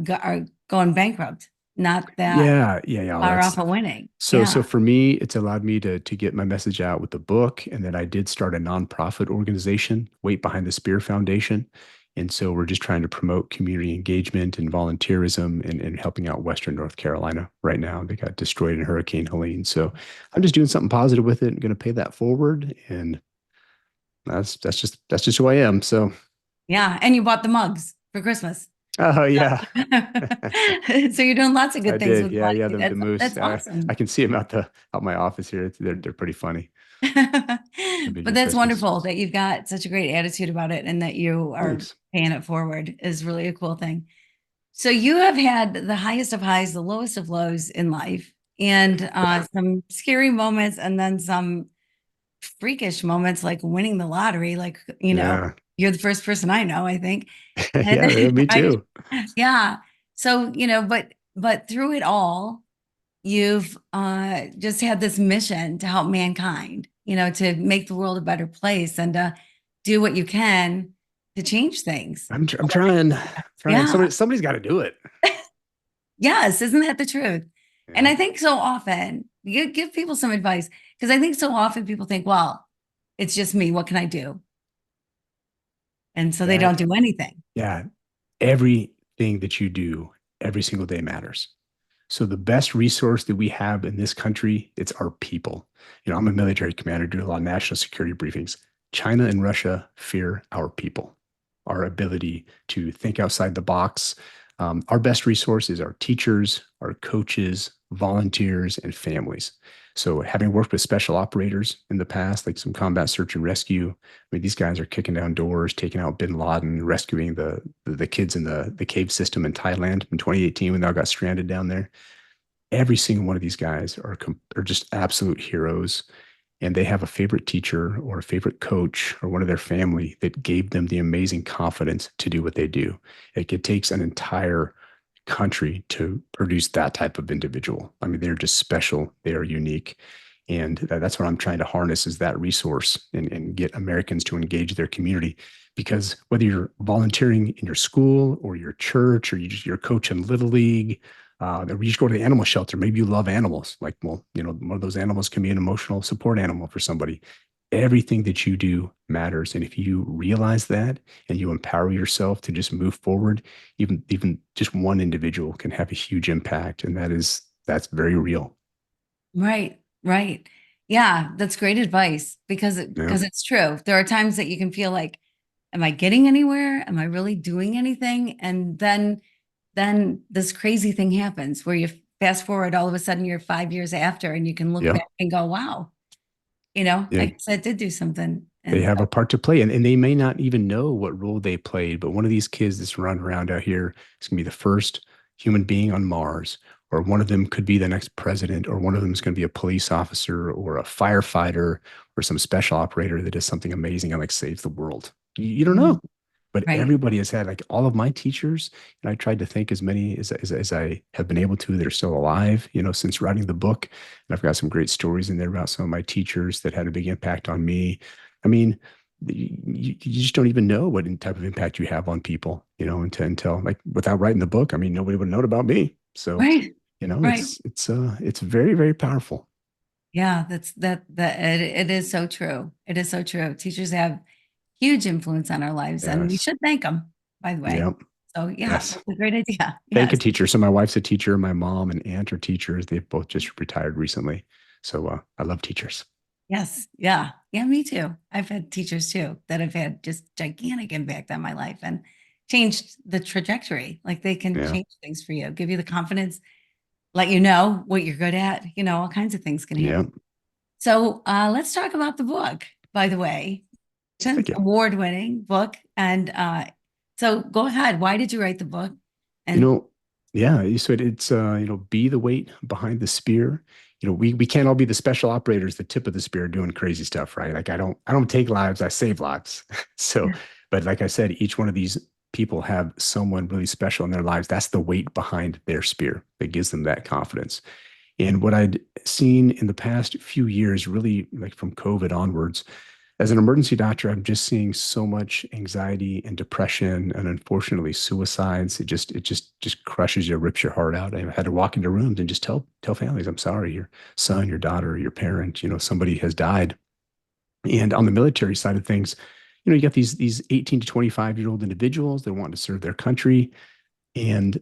going bankrupt, not that Yeah, yeah, yeah. far off of winning. So Yeah. for me, it's allowed me to get my message out with the book, and then I did start a nonprofit organization, Weight Behind the Spear Foundation, and so we're just trying to promote community engagement and volunteerism and helping out Western North Carolina right now. They got destroyed in Hurricane Helene, so I'm just doing something positive with it and going to pay that forward, and that's just who I am. So, Yeah. And you bought the mugs for Christmas. oh yeah. So you're doing lots of I good things did. with Yeah, money. yeah, the moose. That's I awesome. can see them out my office here. They're pretty funny. Should be a But good that's Christmas. wonderful that you've got such a great attitude about it and that you are Thanks. paying it forward is really a cool thing. So you have had the highest of highs, the lowest of lows in life, and some scary moments, and then some freakish moments like winning the lottery. Like, Yeah. you're the first person I know, I think. And Yeah, me right? too. Yeah. So, but through it all, you've just had this mission to help mankind, to make the world a better place and do what you can to change things. I'm trying. Yeah. Somebody's got to do it. Yes. Isn't that the truth? And Yeah. I think so often you give people some advice because I think so often people think, well, it's just me. What can I do? And so they Yeah. don't do anything. Yeah. Everything that you do every single day matters. So the best resource that we have in this country, it's our people. I'm a military commander, do a lot of national security briefings. China and Russia fear our people. our ability to think outside the box. Our best resource is our teachers, our coaches, volunteers, and families. So, having worked with special operators in the past, like some combat search and rescue, I mean, these guys are kicking down doors, taking out Bin Laden, rescuing the kids in the cave system in Thailand in 2018 when they all got stranded down there. Every single one of these guys are just absolute heroes, and they have a favorite teacher or a favorite coach or one of their family that gave them the amazing confidence to do what they do. It takes an entire country to produce that type of individual. I mean, they're just special. They are unique. And that's what I'm trying to harness is that resource and get Americans to engage their community. Because whether you're volunteering in your school or your church, or you're a coach in Little League, or you just go to the animal shelter, maybe you love animals. Like, well, one of those animals can be an emotional support animal for somebody. Everything that you do matters. And if you realize that and you empower yourself to just move forward, even just one individual can have a huge impact. And that's very real. Right, right. Yeah, that's great advice because Yeah. it's true. There are times that you can feel like, am I getting anywhere? Am I really doing anything? And then this crazy thing happens where you fast forward, all of a sudden you're 5 years after and you can look Yeah. back and go, wow, I Yeah. guess I did do something. They And have a part to play, and they may not even know what role they played, but one of these kids that's running around out here is going to be the first human being on Mars, or one of them could be the next president, or one of them is going to be a police officer or a firefighter or some special operator that does something amazing and like saves the world. You don't Mhm. know. But Right, everybody has had like all of my teachers, and I tried to think as many as I have been able to that are still alive, since writing the book. And I've got some great stories in there about some of my teachers that had a big impact on me. I mean, you just don't even know what type of impact you have on people, until like without writing the book. I mean, nobody would have known about me. So, right, right. it's very, very powerful. Yeah, it is so true. It is so true. Teachers have huge influence on our lives, and we Yes. should thank them, by the way. Yep. So yeah, Yes. that's a great idea. Thank a Yes. teacher. So my wife's a teacher. My mom and aunt are teachers. They've both just retired recently. So I love teachers. Yes. Yeah. Yeah, me too. I've had teachers too that have had just gigantic impact on my life and changed the trajectory. Like they can Yeah. change things for you, give you the confidence, let you know what you're good at. All kinds of things can Yeah. happen. So let's talk about the book, by the way. Thank you. Award-winning book. And so go ahead. Why did you write the book? You And know, yeah, you said it's be the weight behind the spear. We can't all be the special operators, the tip of the spear doing crazy stuff, right? Like I don't take lives, I save lives. So, but like I said, each one of these people have someone really special in their lives. That's the weight behind their spear that gives them that confidence. And what I'd seen in the past few years, really like from COVID onwards, as an emergency doctor, I'm just seeing so much anxiety and depression and unfortunately suicides. It just crushes you, rips your heart out. I had to walk into rooms and just tell families, I'm sorry, your son, your daughter, your parent, somebody has died. And on the military side of things, you got these 18 to 25-year-old individuals that want to serve their country. And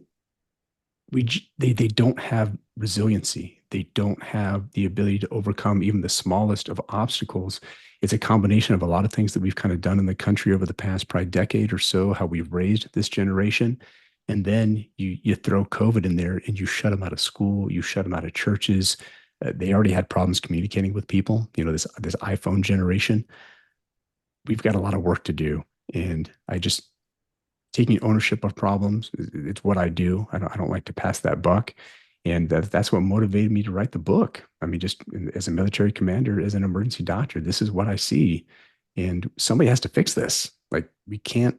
they don't have resiliency. They don't have the ability to overcome even the smallest of obstacles. It's a combination of a lot of things that we've kind of done in the country over the past probably decade or so, how we've raised this generation. And then you throw COVID in there and you shut them out of school, you shut them out of churches. They already had problems communicating with people. This iPhone generation. We've got a lot of work to do, and I just taking ownership of problems. It's what I do. I don't like to pass that buck. And that's what motivated me to write the book. I mean, just as a military commander, as an emergency doctor, this is what I see. And somebody has to fix this. Like, we can't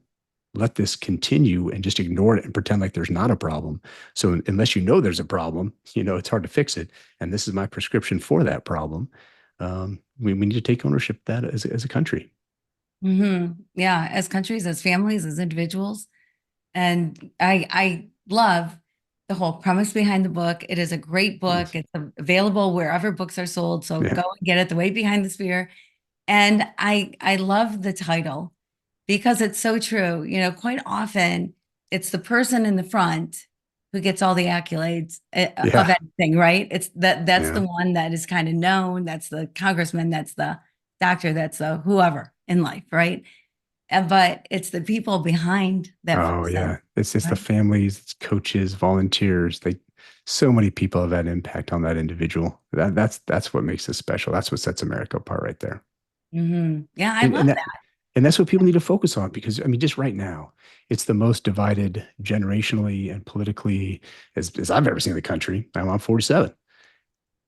let this continue and just ignore it and pretend like there's not a problem. So, unless there's a problem, it's hard to fix it. And this is my prescription for that problem. We need to take ownership of that as a country. yeah, as countries, as families, as individuals. And I love the whole premise behind the book. It is a great book. Yes. It's available wherever books are sold. So Yeah. go and get it, The Weight Behind the Spear. And I love the title because it's so true. Quite often it's the person in the front who gets all the accolades of Yeah. anything, right? That's Yeah. the one that is kind of known. That's the congressman, that's the doctor, that's the whoever in life, right? but it's the people behind that Oh person, yeah. It's the right? families, it's coaches, volunteers. So many people have had impact on that individual. That's what makes us special. That's what sets America apart right there. Yeah, I And, love and that that. and that's what people need to focus on because I mean, just right now, it's the most divided generationally and politically as I've ever seen in the country. I'm 47.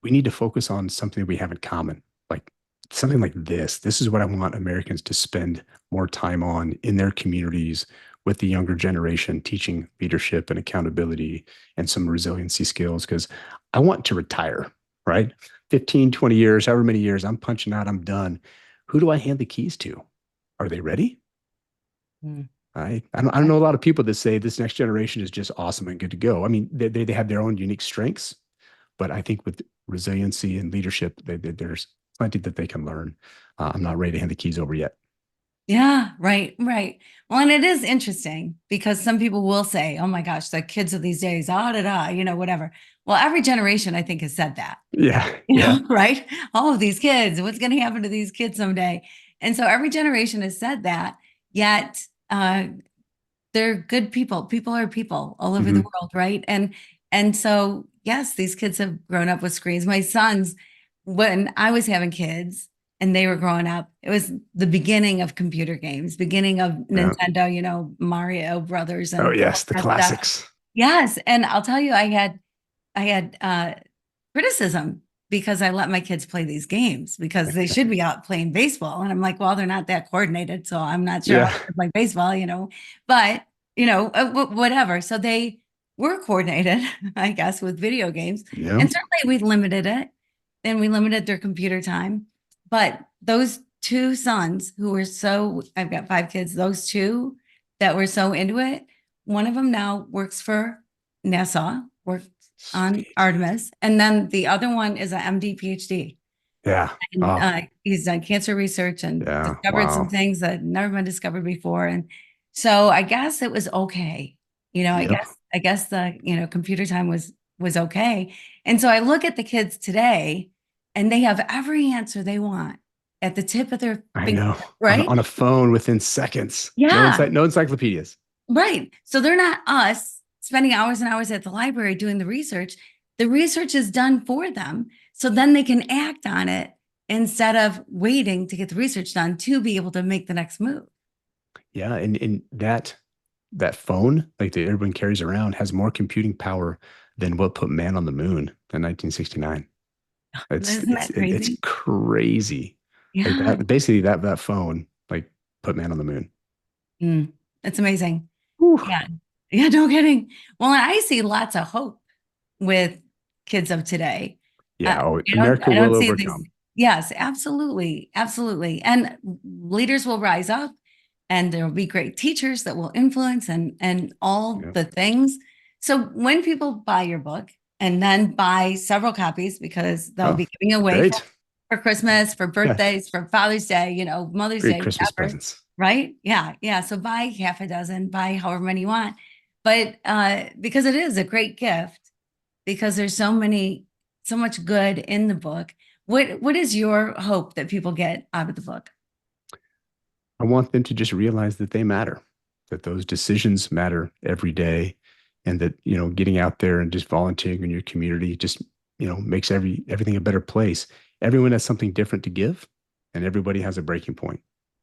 We need to focus on something that we have in common, like something like this. This is what I want Americans to spend more time on in their communities with the younger generation, teaching leadership and accountability and some resiliency skills. Because I want to retire, right? 15, 20 years, however many years, I'm punching out, I'm done. Who do I hand the keys to? Are they ready? Mm. I don't know a lot of people that say this next generation is just awesome and good to go. I mean, they have their own unique strengths, but I think with resiliency and leadership, there's plenty that they can learn. I'm not ready to hand the keys over yet. Yeah, right, right. Well, and it is interesting because some people will say, "Oh my gosh, the kids of these days, ah, da, da, whatever." Well, every generation, I think, has said that, Yeah, yeah. right? All of these kids, what's going to happen to these kids someday? And so every generation has said that. Yet, they're good people. People are people all over the Hmm. world, right? And so yes, these kids have grown up with screens. My sons, when I was having kids and they were growing up, it was the beginning of computer games, beginning of Yeah. Nintendo, Mario Brothers Oh and all yes, the that stuff. classics. Yes, and I'll tell you, I had criticism because I let my kids play these games because they should be out playing baseball. And I'm like, well, they're not that coordinated, so I'm not sure how Yeah, to play baseball. But whatever. So they were coordinated, I guess, with video games. yeah. And certainly we limited it and we limited their computer time. But those two sons who were I've got five kids, those two that were so into it, one of them now works for NASA, works on Sweet. Artemis, and then the other one is an MD, PhD. Yeah. And Oh, he's done cancer research and yeah. discovered some Wow. things that had never been discovered before. And so I guess it was okay. I Yep. guess the computer time was okay. And so I look at the kids today, and they have every answer they want at the tip of their I finger, know. right? On a phone within seconds. Yeah, No encyclopedias. right. So they're not us spending hours and hours at the library doing the research. The research is done for them. So then they can act on it instead of waiting to get the research done to be able to make the next move. Yeah, and that phone like that everyone carries around has more computing power than what put man on the moon in 1969. Isn't that It's crazy? crazy. Like Yeah. that basically that phone like put man on the moon. Mm, it's amazing. Whew. Yeah. Yeah, no kidding. Well, and I see lots of hope with kids of today. Yeah, oh, You know, America I will don't see these. overcome. Yes, absolutely. Absolutely. And leaders will rise up and there will be great teachers that will influence and all Yeah. the things. So when people buy your book and then buy several copies because they'll Oh, be giving away great. for Christmas, for Yeah, birthdays, for Father's Day, Mother's great Day, Christmas whatever, presents. right? Yeah, yeah. So buy half a dozen, buy however many you want. But because it is a great gift, because there's so much good in the book. What is your hope that people get out of the book? I want them to just realize that they matter, that those decisions matter every day, and that, getting out there and just volunteering in your community just, makes everything a better place. Everyone has something different to give, and everybody has a breaking point.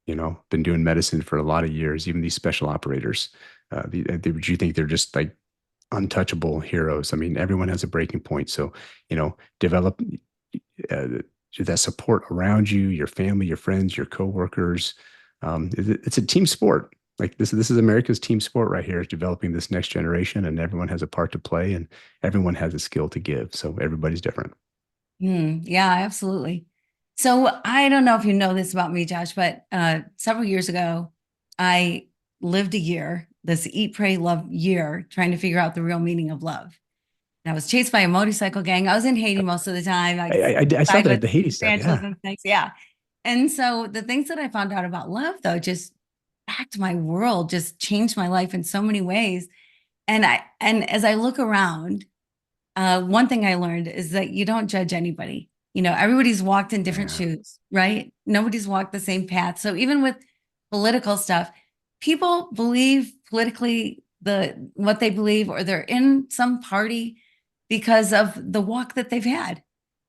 Been doing medicine for a lot of years, even these special operators. Would you think they're just like untouchable heroes? I mean, everyone has a breaking point. So, develop uh, that support around you, your family, your friends, your coworkers. It's a team sport. Like this is America's team sport right here, is developing this next generation, and everyone has a part to play, and everyone has a skill to give. So everybody's different. Yeah, absolutely. So I don't know if you know this about me, Josh, but several years ago, I lived a year, this eat, pray, love year, trying to figure out the real meaning of love. And I was chased by a motorcycle gang. I was in Haiti most of the time. I I saw side that with the Haiti stuff. tarantulas Yeah, and things. Yeah. And so the things that I found out about love, though, just backed my world, just changed my life in so many ways. And as I look around, one thing I learned is that you don't judge anybody. Everybody's walked in different yeah, shoes, right? Nobody's walked the same path. So even with political stuff. People believe politically what they believe, or they're in some party because of the walk that they've had,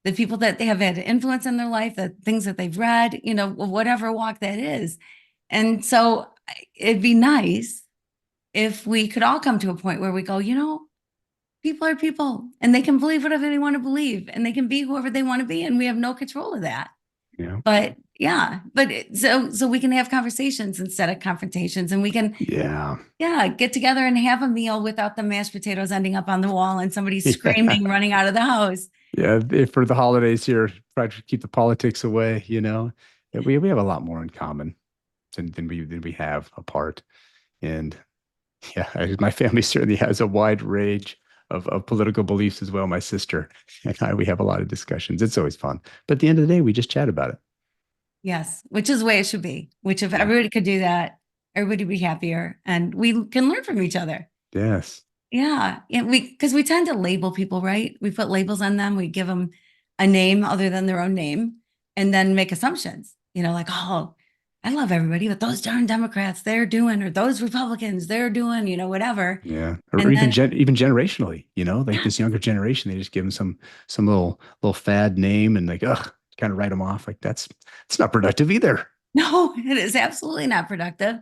the people that they have had influence in their life, the things that they've read, whatever walk that is. And so it'd be nice if we could all come to a point where we go, people are people and they can believe whatever they want to believe and they can be whoever they want to be. And we have no control of that. Yeah. But yeah, so we can have conversations instead of confrontations, and we can, Yeah. get together and have a meal without the mashed potatoes ending up on the wall and somebody Yeah. screaming, running out of the house. Yeah. For the holidays here, try to keep the politics away, Yeah, we have a lot more in common than we have apart. And yeah, my family certainly has a wide range of political beliefs as well. My sister and I, we have a lot of discussions. It's always fun. But at the end of the day, we just chat about it. Yes, which is the way it should be, which if Yeah. everybody could do that, everybody would be happier and we can learn from each other. Yes. Yeah. Because we tend to label people, right? We put labels on them. We give them a name other than their own name and then make assumptions, like, oh, I love everybody, but those darn Democrats, they're doing, or those Republicans, they're doing, whatever. Yeah. Or And even then, even generationally, like yeah, this younger generation, they just give them some little fad name and like, ugh, kind of write them off. Like it's not productive either. no, it is absolutely not productive.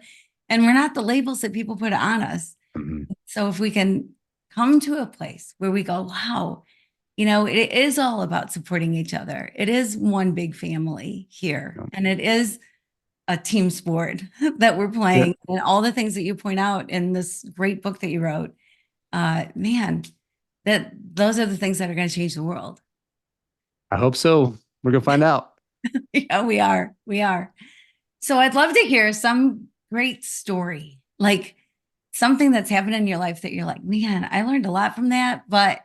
And we're not the labels that people put on us. Mhm. So if we can come to a place where we go, wow, it is all about supporting each other. It is one big family here, Yeah. and it is a team sport that we're Yeah. playing, and all the things that you point out in this great book that you wrote. Man, that those are the things that are going to change the world. I hope so. We're gonna find out. Yeah, we are. We are. So I'd love to hear some great story, like something that's happened in your life that you're like, man, I learned a lot from that, but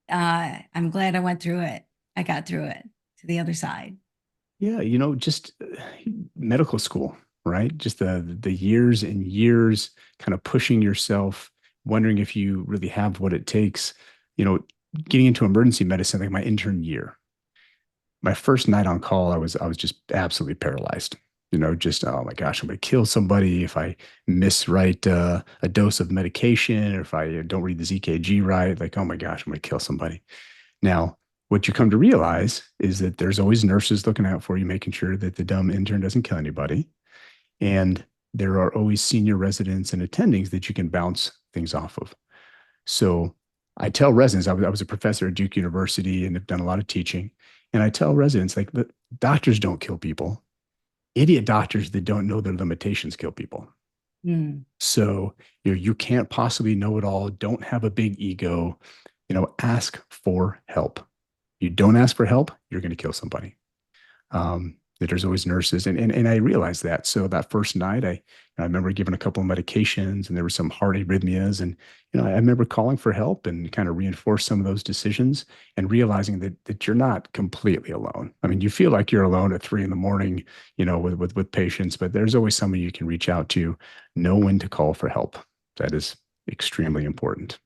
I'm glad I went through it. I got through it to the other side. Yeah, just medical school, right? Just the years and years kind of pushing yourself, wondering if you really have what it takes. You know, Getting into emergency medicine, like my intern year, my first night on call, I was just absolutely paralyzed. Just oh my gosh, I'm gonna kill somebody if I miswrite a dose of medication, or if I don't read the ZKG right. Like, oh my gosh, I'm gonna kill somebody. Now, what you come to realize is that there's always nurses looking out for you, making sure that the dumb intern doesn't kill anybody. And there are always senior residents and attendings that you can bounce things off of. So I tell residents, I was a professor at Duke University and have done a lot of teaching. And I tell residents, like, the doctors don't kill people. Idiot doctors that don't know their limitations kill people. Mm. So you can't possibly know it all. Don't have a big ego. Ask for help. You don't ask for help, you're going to kill somebody. That there's always nurses, and I realized that. So that first night, I remember giving a couple of medications, and there were some heart arrhythmias, and I remember calling for help and kind of reinforce some of those decisions, and realizing that you're not completely alone. I mean, you feel like you're alone at 3 a.m, with patients, but there's always someone you can reach out to. Know when to call for help. That is extremely important.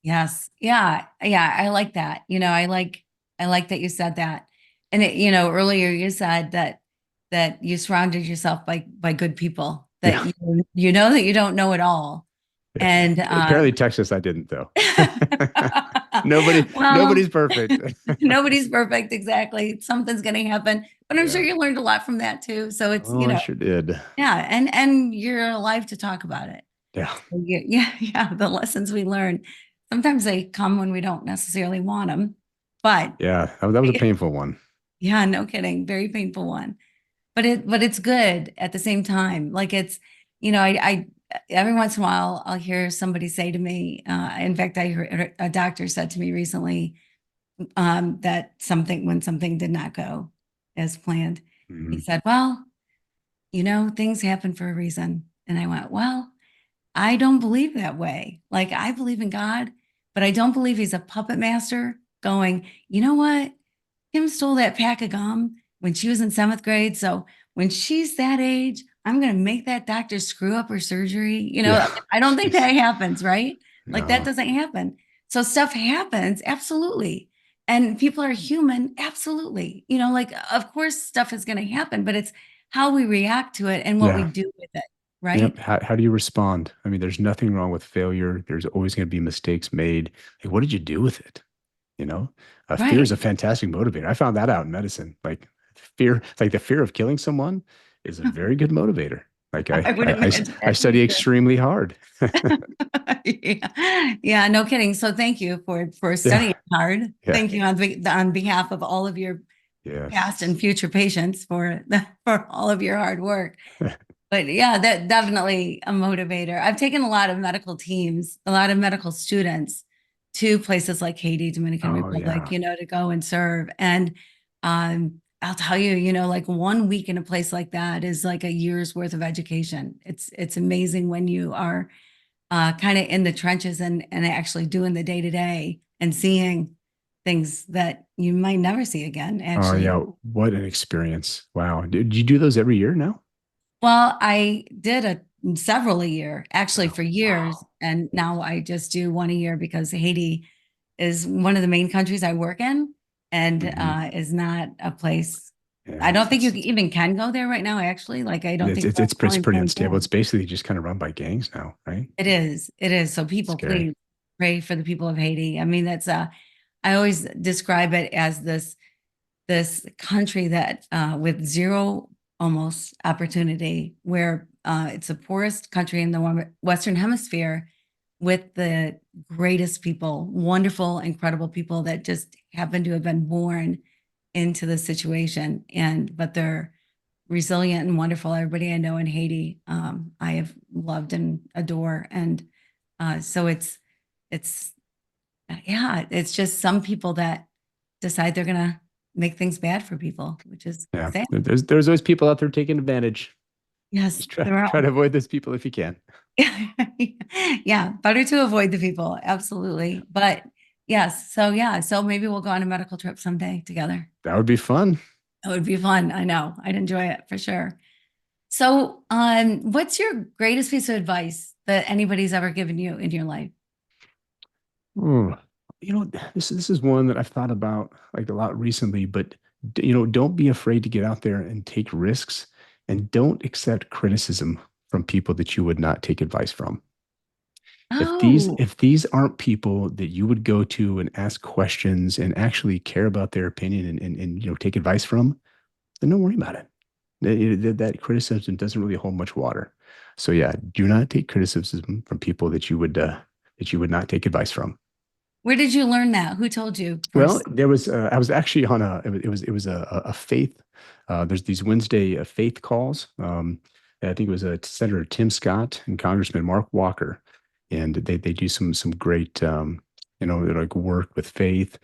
Yes. Yeah. Yeah. I like that. I like that you said that. And earlier you said that you surrounded yourself by good people, that Yeah. you know that you don't know it all. Yeah. And Apparently, Texas, I didn't though. Nobody, well, nobody's perfect. nobody's perfect, exactly. Something's going to happen, but I'm sure Yeah. you learned a lot from that too. So it's, Oh, I sure did. yeah, and you're alive to talk about it. Yeah. So yeah, yeah, the lessons we learn. Sometimes they come when we don't necessarily want them, but Yeah. That was a painful one. yeah, no kidding, very painful one. But it's good at the same time. Like it's, I every once in a while I'll hear somebody say to me. In fact, I heard a doctor said to me recently that when something did not go as planned, he Mhm. said, "Well, things happen for a reason." And I went, "Well, I don't believe that way. Like I believe in God, but I don't believe he's a puppet master going, you know what? Kim stole that pack of gum when she was in seventh grade. So when she's that age, I'm going to make that doctor screw up her surgery. Yeah. I don't think Jeez. that happens, right? Like that No. doesn't happen. So stuff happens, absolutely. And people are human, absolutely. Like, of course, stuff is going to happen, but it's how we react to it and what we Yeah. do with it, Yep. right? How do you respond? I mean, there's nothing wrong with failure. There's always going to be mistakes made. Like, what did you do with it? You know, fear is Right. a fantastic motivator. I found that out in medicine. Like fear, like the fear of killing someone is a very good motivator. Like I would imagine I that to be study true. extremely hard. Yeah. Yeah, no kidding. So thank you for Yeah. studying hard. Yeah. Thank you on behalf of all of your past Yes. and future patients for all of your hard work. But yeah, that definitely a motivator. I've taken a lot of medical teams, a lot of medical students to places like Haiti, Dominican Oh Republic, yeah. to go and serve. And I'll tell you, like 1 week in a place like that is like a year's worth of education. It's amazing when you are kind of in the trenches and actually doing the day to day and seeing things that you might never see again, Oh actually. yeah. What an experience. Wow. Did you do those every year now? Well, I did several a year, actually Oh, for years, wow. and now I just do one a year because Haiti is one of the main countries I work in, and Hmm. is not a place. I Yeah. don't think you even can go there right now. Actually, like I don't think It's pretty going unstable. forward. It's basically just kind of run by gangs now, right? It is. It is. So people, Scary. please pray for the people of Haiti. I mean, that's I always describe it as this country that with zero almost opportunity, where it's the poorest country in the Western Hemisphere with the greatest people, wonderful, incredible people that just happen to have been born into the situation. And but they're resilient and wonderful. Everybody I know in Haiti, I have loved and adore. And so it's yeah, it's just some people that decide they're gonna make things bad for people, which is Yeah. sad. There's always people out there taking advantage. Yes, Just there are. try to avoid those people if you can. Yeah, better to avoid the people, absolutely. But yes, so yeah, so maybe we'll go on a medical trip someday together. That would be fun. That would be fun. I know. I'd enjoy it for sure. So, what's your greatest piece of advice that anybody's ever given you in your life? Hmm. This is one that I've thought about like a lot recently, but don't be afraid to get out there and take risks and don't accept criticism from people that you would not take advice from. Oh, If these aren't people that you would go to and ask questions and actually care about their opinion and take advice from, then don't worry about it. That criticism doesn't really hold much water. So yeah, do not take criticism from people that you would not take advice from. where did you learn that? Who told you Well, first? there was I was actually on it was a faith. There's these Wednesday faith calls. I think it was Senator Tim Scott and Congressman Mark Walker, and they do some great like work with faith.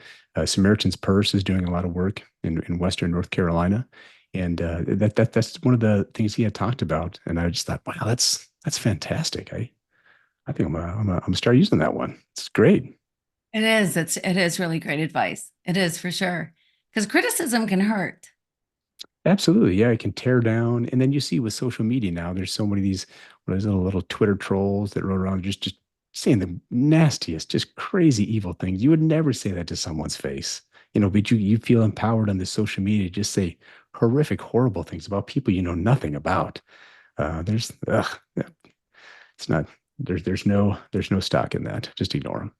Samaritan's Purse is doing a lot of work in Western North Carolina, and that's one of the things he had talked about. And I just thought, wow, that's fantastic. I think I'm gonna start using that one. It's great. It is. It is really great advice. It is for sure. Because criticism can hurt. Absolutely. Yeah, it can tear down. And then you see with social media now, there's so many of these what is it, little Twitter trolls that run around just saying the nastiest, just crazy evil things. You would never say that to someone's face. But you feel empowered on the social media to just say horrific, horrible things about people you know nothing about. Yeah, it's not there's no stock in that. Just ignore them.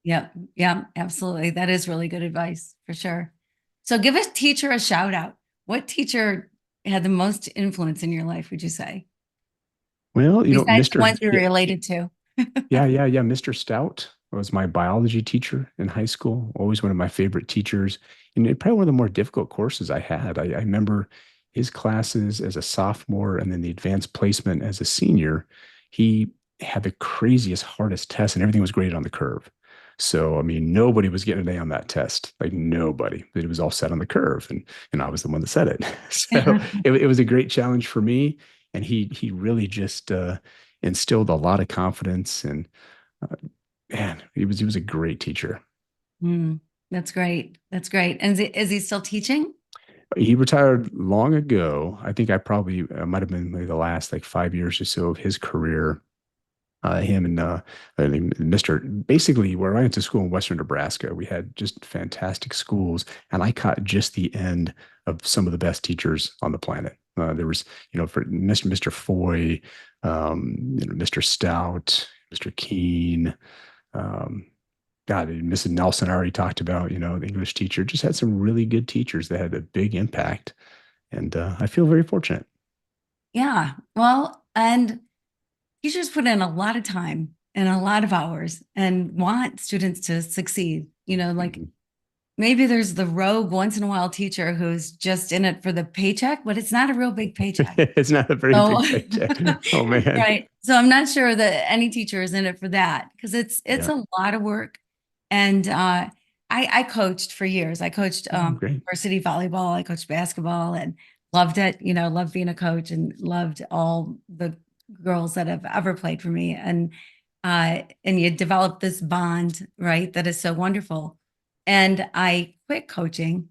Yep. Yeah, absolutely. That is really good advice for sure. So give a teacher a shout out. What teacher had the most influence in your life, would you say? Well, Besides the Mr. ones you're Yeah, related to. yeah. Mr. Stout was my biology teacher in high school, always one of my favorite teachers. And probably one of the more difficult courses I had. I remember his classes as a sophomore and then the advanced placement as a senior. He had the craziest, hardest test, and everything was graded on the curve. So, I mean, nobody was getting an A on that test. Like nobody. It was all set on the curve, and I was the one that said it. So it was a great challenge for me. And he really just instilled a lot of confidence and uh, man, he was a great teacher. Mm, that's great. That's great. And is he still teaching? He retired long ago. I think I probably might have been maybe the last like 5 years or so of his career. Him and I mean, Mr. Basically, where I went to school in Western Nebraska, we had just fantastic schools, and I caught just the end of some of the best teachers on the planet. There was, for Mr. Foy, Mr. Stout, Mr. Keene, um, God, Mrs. Nelson I already talked about, the English teacher, just had some really good teachers that had a big impact. And I feel very fortunate. Yeah. Well, and teachers put in a lot of time and a lot of hours and want students to succeed. Like Mhm. maybe there's the rogue once in a while teacher who's just in it for the paycheck, but it's not a real big paycheck. It's not a very So, big paycheck. Oh man. right. So I'm not sure that any teacher is in it for that because it's Yeah. a lot of work. And I coached for years. I coached Oh, great. varsity volleyball. I coached basketball and loved it. Loved being a coach and loved all the girls that have ever played for me. And you develop this bond, right? That is so wonderful. And I quit coaching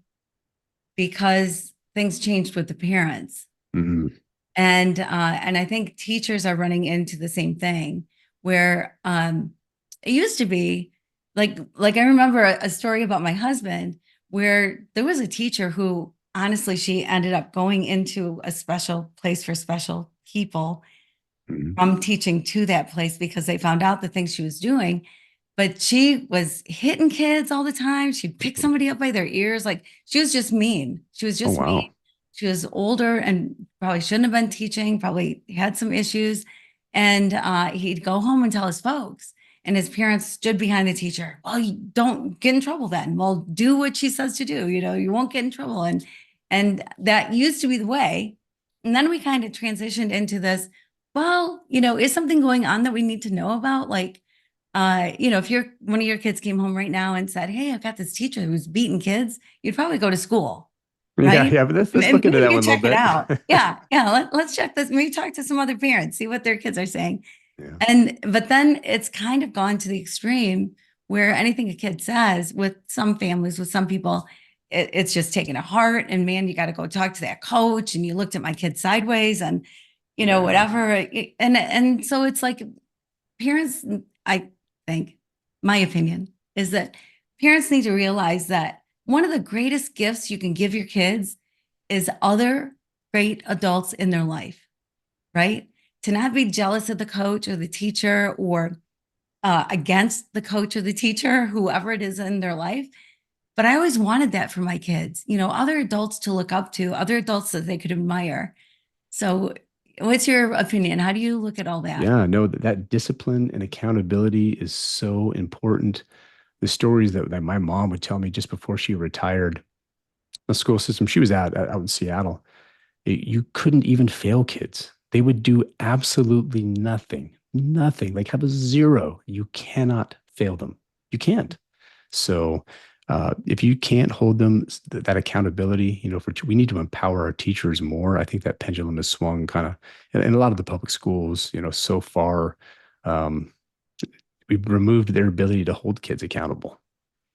because things changed with the parents. Mhm. And I think teachers are running into the same thing where it used to be like I remember a story about my husband where there was a teacher who honestly she ended up going into a special place for special people Mhm. from teaching to that place because they found out the things she was doing. But she was hitting kids all the time. She'd pick somebody up by their ears. Like she was just mean. She was Oh, just mean. wow. She was older and probably shouldn't have been teaching, probably had some issues. And he'd go home and tell his folks. And his parents stood behind the teacher. Well, you don't get in trouble then. Well, do what she says to do. You won't get in trouble. And that used to be the way. And then we kind of transitioned into this. Well, is something going on that we need to know about? Like, if one of your kids came home right now and said, "Hey, I've got this teacher who's beating kids," you'd probably go to school, Yeah, right? yeah, but let's And, let's and look into that maybe one a little check it bit. out. Yeah, yeah. Let's check this. Maybe talk to some other parents, see what their kids are saying. Yeah. But then it's kind of gone to the extreme where anything a kid says with some families, with some people, it's just taken to heart. And man, you got to go talk to that coach. And you looked at my kid sideways, and Yeah. whatever. And so it's like parents, I think, my opinion is that parents need to realize that one of the greatest gifts you can give your kids is other great adults in their life, right? To not be jealous of the coach or the teacher or against the coach or the teacher, whoever it is in their life. But I always wanted that for my kids, other adults to look up to, other adults that they could admire. So, what's your opinion? How do you look at all that? Yeah, no, that discipline and accountability is so important. The stories that my mom would tell me just before she retired, the school system, she was out in Seattle. You couldn't even fail kids. They would do absolutely nothing, nothing, like have a zero. You cannot fail them. You can't. So if you can't hold them that accountability, we need to empower our teachers more. I think that pendulum has swung kind of in a lot of the public schools, so far. Um, we've removed their ability to hold kids accountable.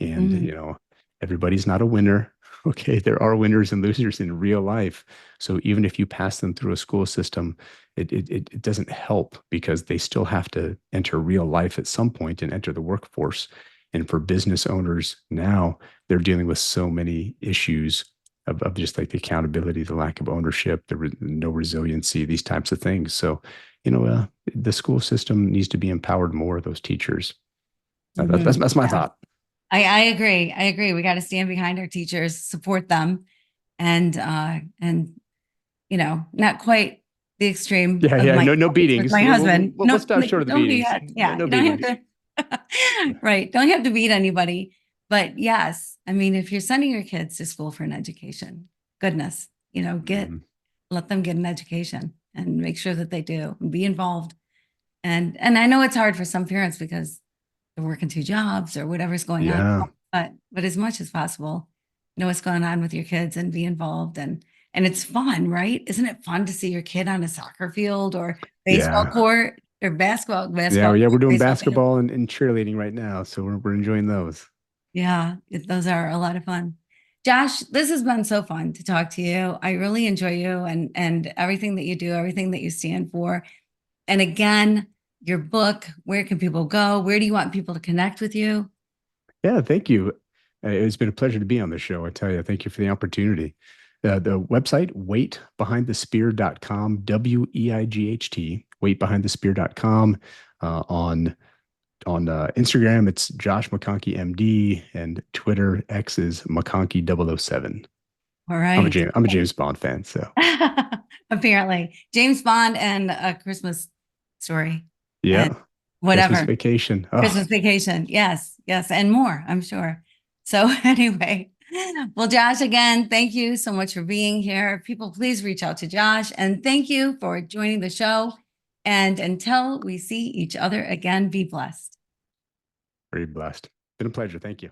And, Mhm. everybody's not a winner. Okay. There are winners and losers in real life. So even if you pass them through a school system, it doesn't help because they still have to enter real life at some point and enter the workforce. And for business owners now, they're dealing with so many issues of just like the accountability, the lack of ownership, no resiliency, these types of things. So, the school system needs to be empowered more, those teachers. That's my Yeah. thought. I agree. I agree. We got to stand behind our teachers, support them, and not quite the extreme Yeah, of yeah. my No case with beatings. my husband. We'll No, stop short of the don't do beatings. that. No, Yeah, no you don't have beatings. to. Right, don't have to beat anybody. But yes, I mean, if you're sending your kids to school for an education, goodness, Mhm. let them get an education and make sure that they do and be involved. And I know it's hard for some parents because they're working two jobs or whatever's going on. Yeah, But as much as possible, know what's going on with your kids and be involved and it's fun, right? Isn't it fun to see your kid on a soccer field or baseball yeah, court or yeah, basketball yeah. We're court, doing baseball field? basketball and cheerleading right now, so we're enjoying those. Yeah, those are a lot of fun. Josh, this has been so fun to talk to you. I really enjoy you and everything that you do, everything that you stand for. And again, your book, where can people go? Where do you want people to connect with you? Yeah, thank you. It's been a pleasure to be on the show. I tell you, thank you for the opportunity. The website, weightbehindthespear.com, WEIGHT, weightbehindthespear.com. On Instagram, it's Josh McConkey MD, and Twitter X is McConkey 007. All right. I'm a James Bond fan, so Apparently, James Bond and A Christmas Story and yeah. Christmas whatever. Vacation. Oh, Christmas Vacation. Yes, yes, and more, I'm sure. So anyway, well, Josh, again, thank you so much for being here. People, please reach out to Josh, and thank you for joining the show. And until we see each other again, be blessed. very blessed. Been a pleasure. Thank you.